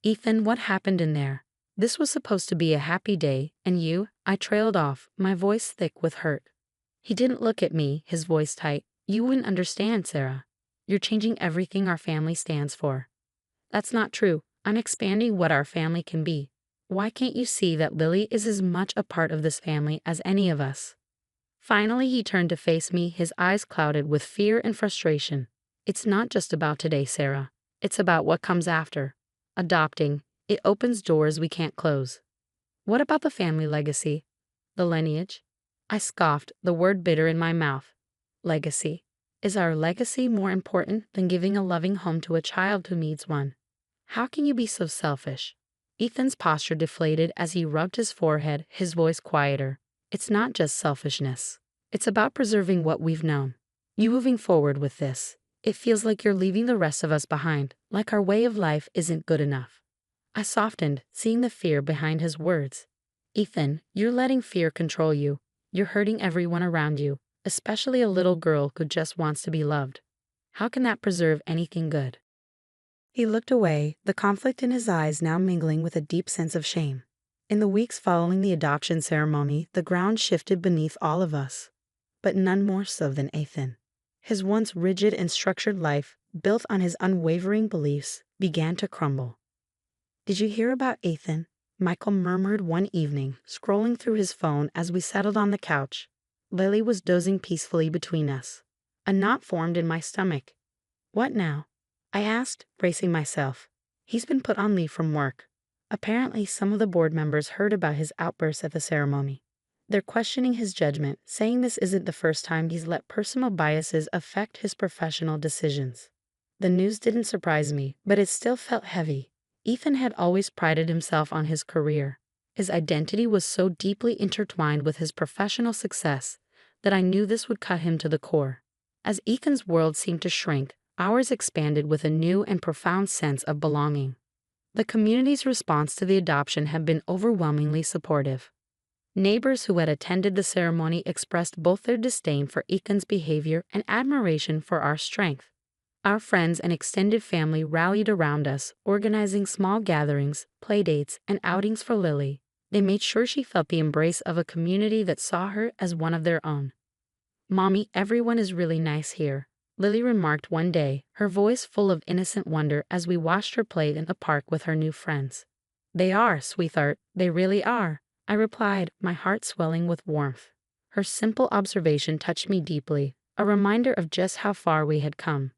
Ethan, what happened in there? This was supposed to be a happy day, and you? I trailed off, my voice thick with hurt. He didn't look at me, his voice tight. You wouldn't understand, Sarah. You're changing everything our family stands for. That's not true. I'm expanding what our family can be. Why can't you see that Lily is as much a part of this family as any of us? Finally, he turned to face me, his eyes clouded with fear and frustration. It's not just about today, Sarah. It's about what comes after. Adopting. It opens doors we can't close. What about the family legacy? The lineage? I scoffed, the word bitter in my mouth. Legacy. Is our legacy more important than giving a loving home to a child who needs one? How can you be so selfish? Ethan's posture deflated as he rubbed his forehead, his voice quieter. It's not just selfishness. It's about preserving what we've known. You moving forward with this. It feels like you're leaving the rest of us behind, like our way of life isn't good enough. I softened, seeing the fear behind his words. Ethan, you're letting fear control you. You're hurting everyone around you, especially a little girl who just wants to be loved. How can that preserve anything good? He looked away, the conflict in his eyes now mingling with a deep sense of shame. In the weeks following the adoption ceremony, the ground shifted beneath all of us, but none more so than Ethan. His once rigid and structured life, built on his unwavering beliefs, began to crumble. Did you hear about Ethan? Michael murmured one evening, scrolling through his phone as we settled on the couch. Lily was dozing peacefully between us. A knot formed in my stomach. What now? I asked, bracing myself. He's been put on leave from work. Apparently, some of the board members heard about his outbursts at the ceremony. They're questioning his judgment, saying this isn't the first time he's let personal biases affect his professional decisions. The news didn't surprise me, but it still felt heavy. Ethan had always prided himself on his career. His identity was so deeply intertwined with his professional success that I knew this would cut him to the core. As Ethan's world seemed to shrink, ours expanded with a new and profound sense of belonging. The community's response to the adoption had been overwhelmingly supportive. Neighbors who had attended the ceremony expressed both their disdain for Ethan's behavior and admiration for our strength. Our friends and extended family rallied around us, organizing small gatherings, playdates, and outings for Lily. They made sure she felt the embrace of a community that saw her as one of their own. "Mommy, everyone is really nice here," Lily remarked one day, her voice full of innocent wonder as we watched her play in the park with her new friends. "They are, sweetheart, they really are," I replied, my heart swelling with warmth. Her simple observation touched me deeply, a reminder of just how far we had come.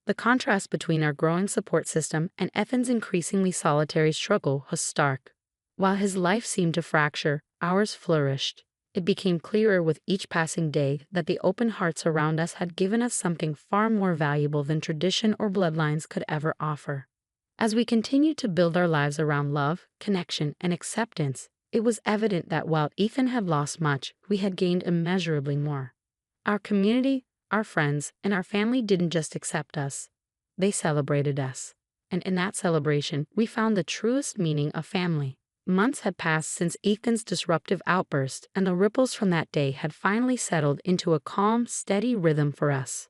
The contrast between our growing support system and Ethan's increasingly solitary struggle was stark. While his life seemed to fracture, ours flourished. It became clearer with each passing day that the open hearts around us had given us something far more valuable than tradition or bloodlines could ever offer. As we continued to build our lives around love, connection, and acceptance, it was evident that while Ethan had lost much, we had gained immeasurably more. Our community, our friends, and our family didn't just accept us, they celebrated us. And in that celebration, we found the truest meaning of family. Months had passed since Ethan's disruptive outburst, and the ripples from that day had finally settled into a calm, steady rhythm for us.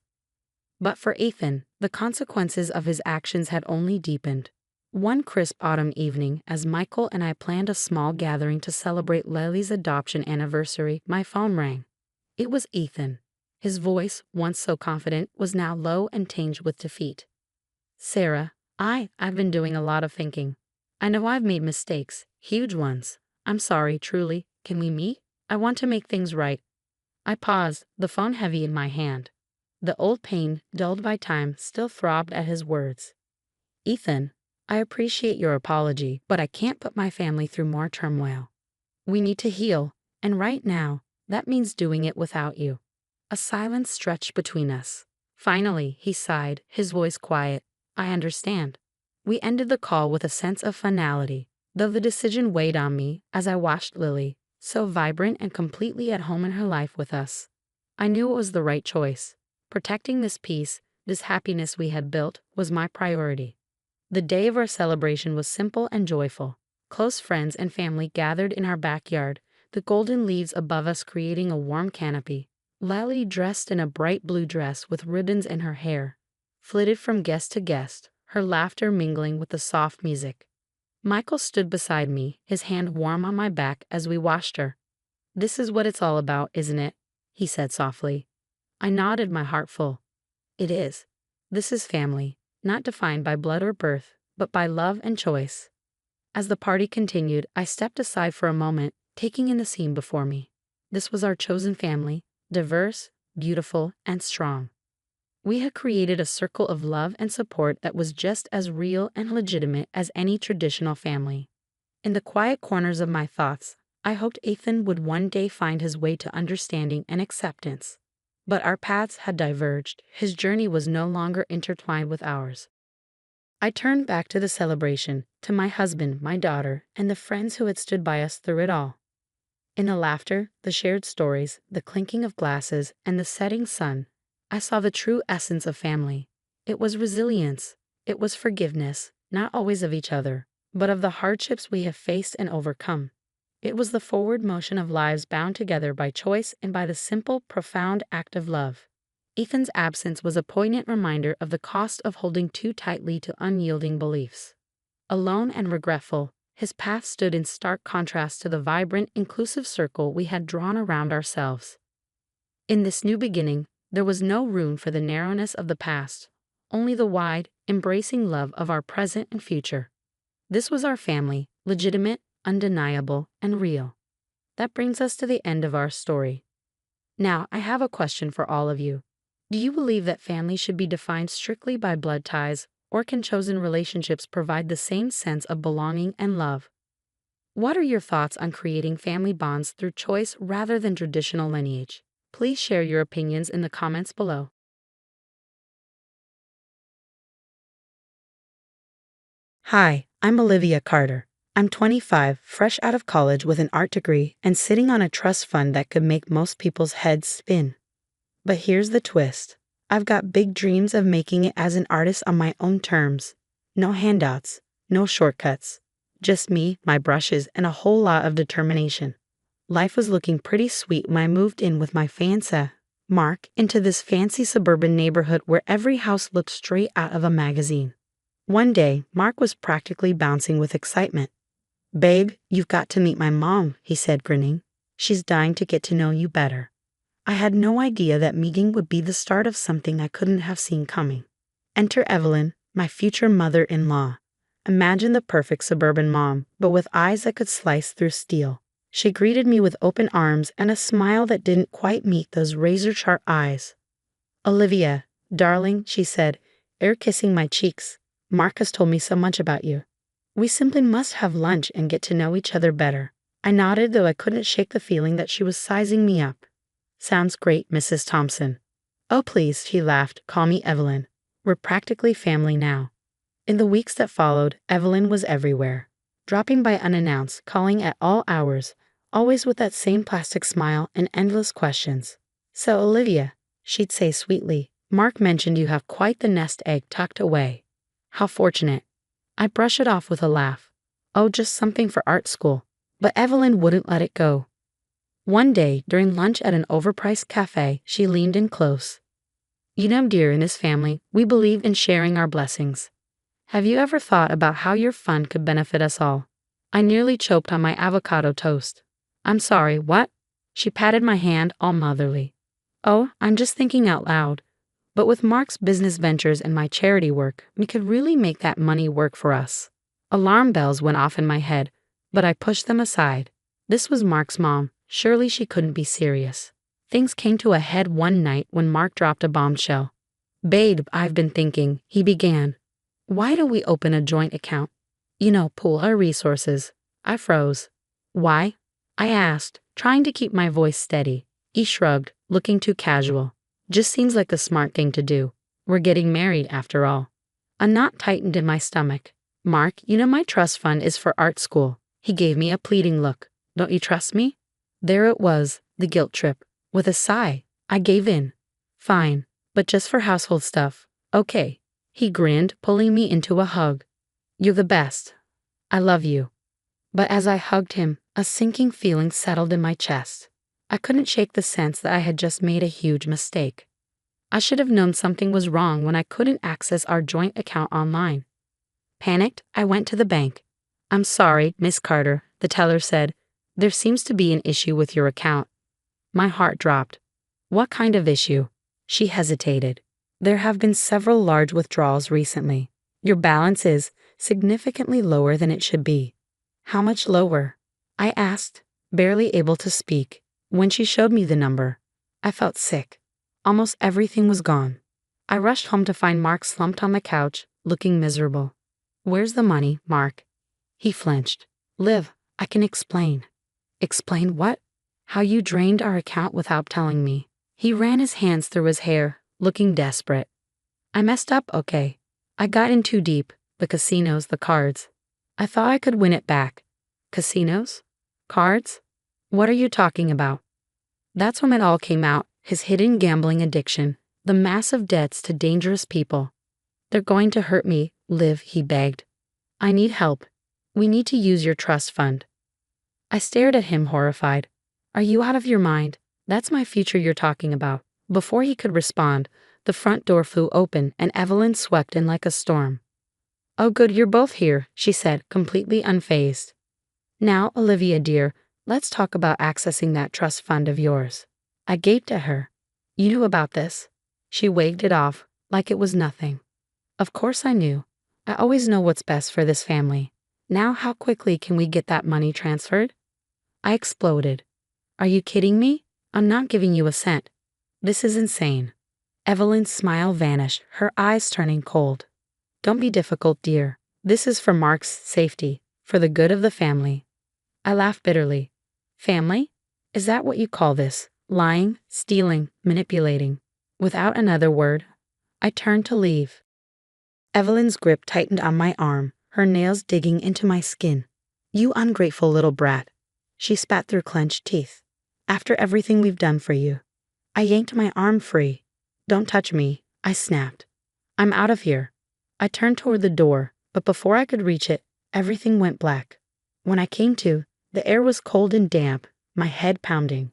But for Ethan, the consequences of his actions had only deepened. One crisp autumn evening, as Michael and I planned a small gathering to celebrate Lily's adoption anniversary, my phone rang. It was Ethan. His voice, once so confident, was now low and tinged with defeat. "Sarah, I've been doing a lot of thinking. I know I've made mistakes, huge ones. I'm sorry, truly. Can we meet? I want to make things right." I paused, the phone heavy in my hand. The old pain, dulled by time, still throbbed at his words. "Ethan, I appreciate your apology, but I can't put my family through more turmoil. We need to heal, and right now, that means doing it without you." A silence stretched between us. Finally, he sighed, his voice quiet. "I understand." We ended the call with a sense of finality, though the decision weighed on me as I watched Lily, so vibrant and completely at home in her life with us. I knew it was the right choice. Protecting this peace, this happiness we had built, was my priority. The day of our celebration was simple and joyful. Close friends and family gathered in our backyard, the golden leaves above us creating a warm canopy. Lily, dressed in a bright blue dress with ribbons in her hair, flitted from guest to guest, her laughter mingling with the soft music. Michael stood beside me, his hand warm on my back as we watched her. "This is what it's all about, isn't it?" he said softly. I nodded, my heart full. "It is. This is family, not defined by blood or birth, but by love and choice." As the party continued, I stepped aside for a moment, taking in the scene before me. This was our chosen family, diverse, beautiful, and strong. We had created a circle of love and support that was just as real and legitimate as any traditional family. In the quiet corners of my thoughts, I hoped Ethan would one day find his way to understanding and acceptance. But our paths had diverged. His journey was no longer intertwined with ours. I turned back to the celebration, to my husband, my daughter, and the friends who had stood by us through it all. In the laughter, the shared stories, the clinking of glasses, and the setting sun, I saw the true essence of family. It was resilience. It was forgiveness, not always of each other, but of the hardships we have faced and overcome. It was the forward motion of lives bound together by choice and by the simple, profound act of love. Ethan's absence was a poignant reminder of the cost of holding too tightly to unyielding beliefs. Alone and regretful, his path stood in stark contrast to the vibrant, inclusive circle we had drawn around ourselves. In this new beginning, there was no room for the narrowness of the past, only the wide, embracing love of our present and future. This was our family, legitimate, undeniable, and real. That brings us to the end of our story. Now, I have a question for all of you. Do you believe that family should be defined strictly by blood ties, or can chosen relationships provide the same sense of belonging and love? What are your thoughts on creating family bonds through choice rather than traditional lineage? Please share your opinions in the comments below. Hi, I'm Olivia Carter. I'm 25, fresh out of college with an art degree and sitting on a trust fund that could make most people's heads spin. But here's the twist. I've got big dreams of making it as an artist on my own terms. No handouts, no shortcuts. Just me, my brushes, and a whole lot of determination. Life was looking pretty sweet when I moved in with my fiancé, Mark, into this fancy suburban neighborhood where every house looked straight out of a magazine. One day, Mark was practically bouncing with excitement. "Babe, you've got to meet my mom," he said, grinning. "She's dying to get to know you better." I had no idea that meeting would be the start of something I couldn't have seen coming. Enter Evelyn, my future mother-in-law. Imagine the perfect suburban mom, but with eyes that could slice through steel. She greeted me with open arms and a smile that didn't quite meet those razor-sharp eyes. "Olivia, darling," she said, air kissing my cheeks. "Mark has told me so much about you. We simply must have lunch and get to know each other better." I nodded, though I couldn't shake the feeling that she was sizing me up. Sounds great, Mrs. Thompson. Oh, please, she laughed. Call me Evelyn. We're practically family now. In the weeks that followed, Evelyn was everywhere, dropping by unannounced, calling at all hours, always with that same plastic smile and endless questions. So, Olivia, she'd say sweetly, Mark mentioned you have quite the nest egg tucked away. How fortunate. I'd brush it off with a laugh. Oh, just something for art school. But Evelyn wouldn't let it go. One day, during lunch at an overpriced cafe, she leaned in close. You know, dear, in this family, we believe in sharing our blessings. Have you ever thought about how your fund could benefit us all? I nearly choked on my avocado toast. I'm sorry, what? She patted my hand all motherly. Oh, I'm just thinking out loud. But with Mark's business ventures and my charity work, we could really make that money work for us. Alarm bells went off in my head, but I pushed them aside. This was Mark's mom. Surely she couldn't be serious. Things came to a head one night when Mark dropped a bombshell. Babe, I've been thinking, he began. Why don't we open a joint account? You know, pool our resources. I froze. Why? I asked, trying to keep my voice steady. He shrugged, looking too casual. Just seems like the smart thing to do. We're getting married after all. A knot tightened in my stomach. Mark, you know my trust fund is for art school. He gave me a pleading look. Don't you trust me? There it was, the guilt trip. With a sigh, I gave in. Fine, but just for household stuff. Okay. He grinned, pulling me into a hug. You're the best. I love you. But as I hugged him, a sinking feeling settled in my chest. I couldn't shake the sense that I had just made a huge mistake. I should have known something was wrong when I couldn't access our joint account online. Panicked, I went to the bank. I'm sorry, Miss Carter, the teller said. There seems to be an issue with your account. My heart dropped. What kind of issue? She hesitated. There have been several large withdrawals recently. Your balance is significantly lower than it should be. How much lower? I asked, barely able to speak. When she showed me the number, I felt sick. Almost everything was gone. I rushed home to find Mark slumped on the couch, looking miserable. Where's the money, Mark? He flinched. Liv, I can explain. Explain what? How you drained our account without telling me. He ran his hands through his hair, looking desperate. I messed up, okay. I got in too deep, the casinos, the cards. I thought I could win it back. Casinos? Cards? What are you talking about? That's when it all came out, his hidden gambling addiction, the massive debts to dangerous people. They're going to hurt me, Liv, he begged. I need help. We need to use your trust fund. I stared at him horrified. Are you out of your mind? That's my future you're talking about. Before he could respond, the front door flew open and Evelyn swept in like a storm. Oh good, you're both here, she said, completely unfazed. Now, Olivia dear, let's talk about accessing that trust fund of yours. I gaped at her. You knew about this? She waved it off, like it was nothing. Of course I knew. I always know what's best for this family. Now how quickly can we get that money transferred? I exploded. Are you kidding me? I'm not giving you a cent. This is insane. Evelyn's smile vanished, her eyes turning cold. Don't be difficult, dear. This is for Mark's safety, for the good of the family. I laughed bitterly. Family? Is that what you call this? Lying, stealing, manipulating. Without another word, I turned to leave. Evelyn's grip tightened on my arm, her nails digging into my skin. You ungrateful little brat. She spat through clenched teeth. After everything we've done for you. I yanked my arm free. Don't touch me, I snapped. I'm out of here. I turned toward the door, but before I could reach it, everything went black. When I came to, the air was cold and damp, my head pounding.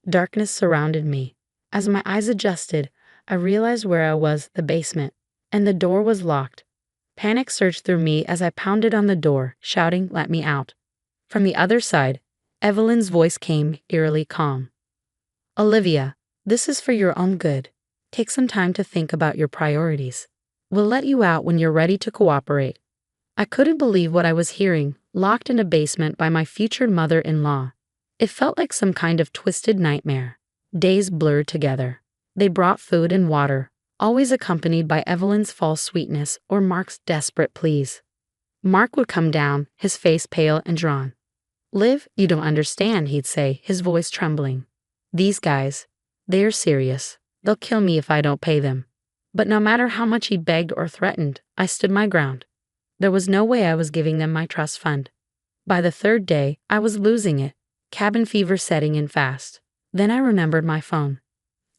Darkness surrounded me. As my eyes adjusted, I realized where I was, the basement, and the door was locked. Panic surged through me as I pounded on the door, shouting, "Let me out." From the other side, Evelyn's voice came, eerily calm. Olivia, this is for your own good. Take some time to think about your priorities. We'll let you out when you're ready to cooperate. I couldn't believe what I was hearing, locked in a basement by my future mother-in-law. It felt like some kind of twisted nightmare. Days blurred together. They brought food and water, always accompanied by Evelyn's false sweetness or Mark's desperate pleas. Mark would come down, his face pale and drawn. "Liv, you don't understand," he'd say, his voice trembling. "These guys, they're serious. They'll kill me if I don't pay them." But no matter how much he begged or threatened, I stood my ground. There was no way I was giving them my trust fund. By the third day, I was losing it, cabin fever setting in fast. Then I remembered my phone.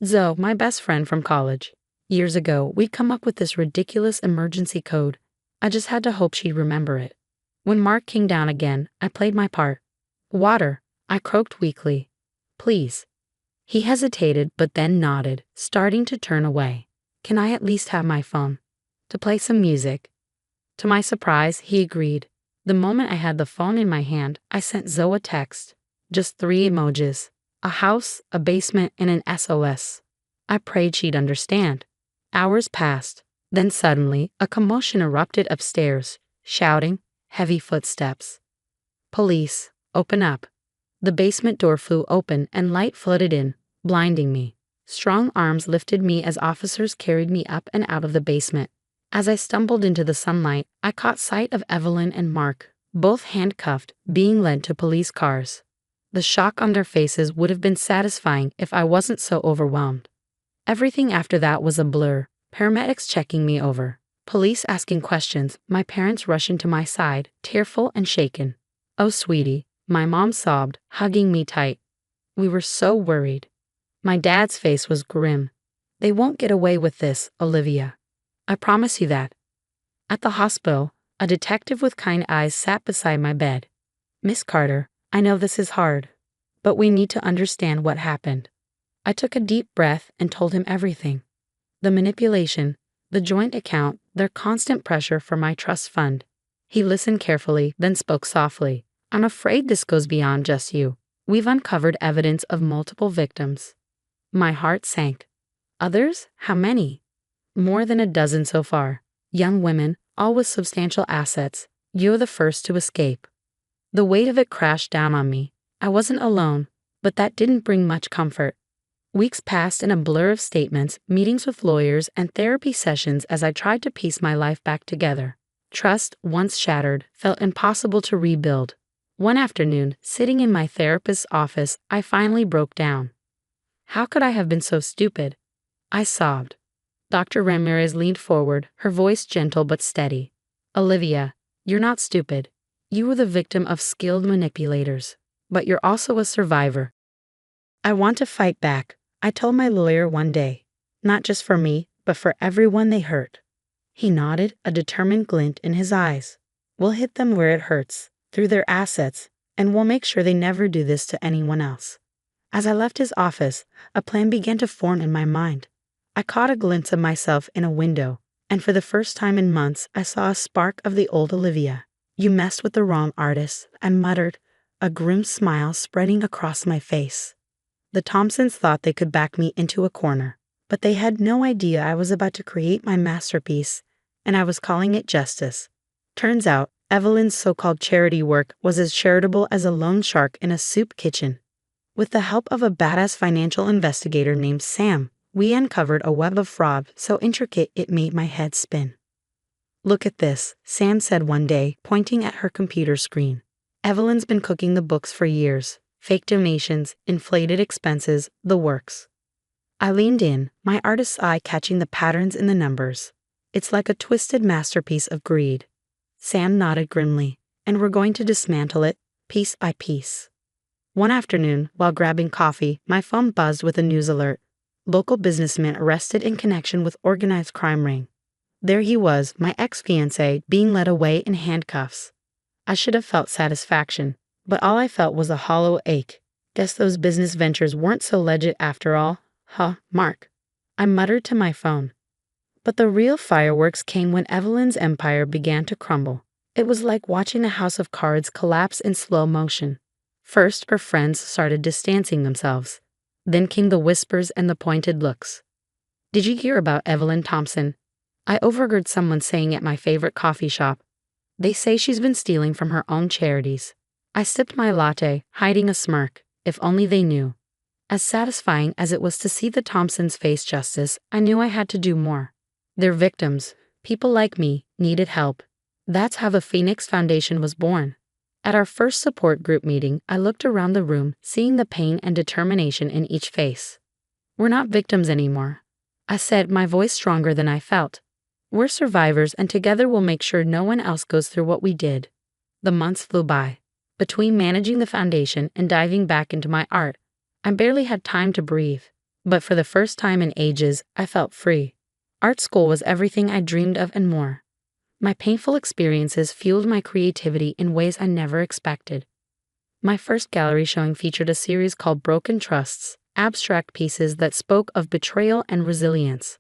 Zoe, my best friend from college. Years ago, we'd come up with this ridiculous emergency code. I just had to hope she'd remember it. When Mark came down again, I played my part. "Water," I croaked weakly. "Please." He hesitated but then nodded, starting to turn away. "Can I at least have my phone? To play some music?" To my surprise, he agreed. The moment I had the phone in my hand, I sent Zoe a text. Just 3 emojis. A house, a basement, and an SOS. I prayed she'd understand. Hours passed. Then suddenly, a commotion erupted upstairs. Shouting, heavy footsteps. "Police, open up." The basement door flew open and light flooded in, blinding me. Strong arms lifted me as officers carried me up and out of the basement. As I stumbled into the sunlight, I caught sight of Evelyn and Mark, both handcuffed, being led to police cars. The shock on their faces would have been satisfying if I wasn't so overwhelmed. Everything after that was a blur. Paramedics checking me over. Police asking questions, my parents rushing to my side, tearful and shaken. "Oh, sweetie," my mom sobbed, hugging me tight. We were so worried. My dad's face was grim. "They won't get away with this, Olivia. I promise you that." At the hospital, a detective with kind eyes sat beside my bed. "Miss Carter, I know this is hard, but we need to understand what happened." I took a deep breath and told him everything. The manipulation, the joint account, their constant pressure for my trust fund. He listened carefully, then spoke softly. "I'm afraid this goes beyond just you. We've uncovered evidence of multiple victims." My heart sank. "Others? How many?" "More than a dozen so far. Young women, all with substantial assets. You're the first to escape." The weight of it crashed down on me. I wasn't alone, but that didn't bring much comfort. Weeks passed in a blur of statements, meetings with lawyers, and therapy sessions as I tried to piece my life back together. Trust, once shattered, felt impossible to rebuild. One afternoon, sitting in my therapist's office, I finally broke down. How could I have been so stupid? I sobbed. Dr. Ramirez leaned forward, her voice gentle but steady. "Olivia, you're not stupid. You were the victim of skilled manipulators, but you're also a survivor." "I want to fight back," I told my lawyer one day. "Not just for me, but for everyone they hurt." He nodded, a determined glint in his eyes. "We'll hit them where it hurts, through their assets, and we'll make sure they never do this to anyone else." As I left his office, a plan began to form in my mind. I caught a glimpse of myself in a window, and for the first time in months, I saw a spark of the old Olivia. "You messed with the wrong artist," I muttered, a grim smile spreading across my face. The Thompsons thought they could back me into a corner, but they had no idea I was about to create my masterpiece, and I was calling it justice. Turns out, Evelyn's so-called charity work was as charitable as a loan shark in a soup kitchen. With the help of a badass financial investigator named Sam, we uncovered a web of fraud so intricate it made my head spin. "Look at this," Sam said one day, pointing at her computer screen. "Evelyn's been cooking the books for years. Fake donations, inflated expenses, the works." I leaned in, my artist's eye catching the patterns in the numbers. "It's like a twisted masterpiece of greed." Sam nodded grimly. "And we're going to dismantle it, piece by piece." One afternoon, while grabbing coffee, my phone buzzed with a news alert. Local businessman arrested in connection with organized crime ring. There he was, my ex-fiancé, being led away in handcuffs. I should have felt satisfaction, but all I felt was a hollow ache. Guess those business ventures weren't so legit after all. Huh, Mark. I muttered to my phone. But the real fireworks came when Evelyn's empire began to crumble. It was like watching a house of cards collapse in slow motion. First, her friends started distancing themselves. Then came the whispers and the pointed looks. "Did you hear about Evelyn Thompson?" I overheard someone saying at my favorite coffee shop. "They say she's been stealing from her own charities." I sipped my latte, hiding a smirk. If only they knew. As satisfying as it was to see the Thompsons face justice, I knew I had to do more. Their victims, people like me, needed help. That's how the Phoenix Foundation was born. At our first support group meeting, I looked around the room, seeing the pain and determination in each face. "We're not victims anymore," I said, my voice stronger than I felt. "We're survivors, and together we'll make sure no one else goes through what we did." The months flew by. Between managing the foundation and diving back into my art, I barely had time to breathe. But for the first time in ages, I felt free. Art school was everything I dreamed of and more. My painful experiences fueled my creativity in ways I never expected. My first gallery showing featured a series called Broken Trusts, abstract pieces that spoke of betrayal and resilience.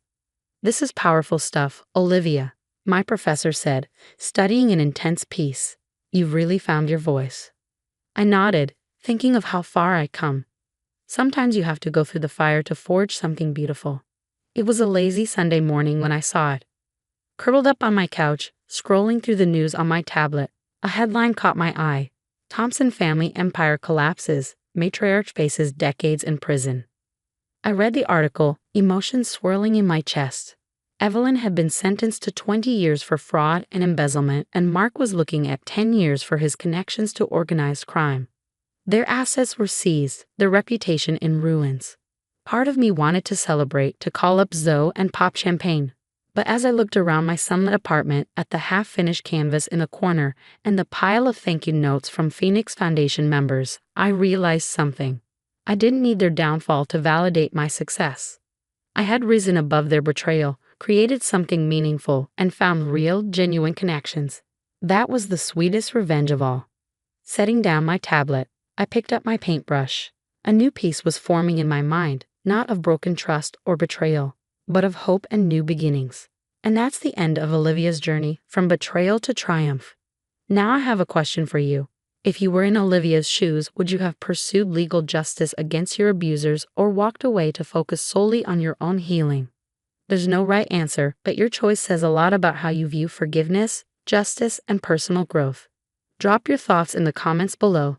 "This is powerful stuff, Olivia," my professor said, studying an intense piece. "You've really found your voice." I nodded, thinking of how far I'd come. Sometimes you have to go through the fire to forge something beautiful. It was a lazy Sunday morning when I saw it. Curled up on my couch, scrolling through the news on my tablet, a headline caught my eye. "Thompson family empire collapses, matriarch faces decades in prison." I read the article, emotions swirling in my chest. Evelyn had been sentenced to 20 years for fraud and embezzlement, and Mark was looking at 10 years for his connections to organized crime. Their assets were seized, their reputation in ruins. Part of me wanted to celebrate, to call up Zoe and pop champagne. But as I looked around my sunlit apartment at the half-finished canvas in the corner and the pile of thank you notes from Phoenix Foundation members, I realized something. I didn't need their downfall to validate my success. I had risen above their betrayal, created something meaningful, and found real, genuine connections. That was the sweetest revenge of all. Setting down my tablet, I picked up my paintbrush. A new piece was forming in my mind, not of broken trust or betrayal, but of hope and new beginnings. And that's the end of Olivia's journey, from betrayal to triumph. Now I have a question for you. If you were in Olivia's shoes, would you have pursued legal justice against your abusers or walked away to focus solely on your own healing? There's no right answer, but your choice says a lot about how you view forgiveness, justice, and personal growth. Drop your thoughts in the comments below.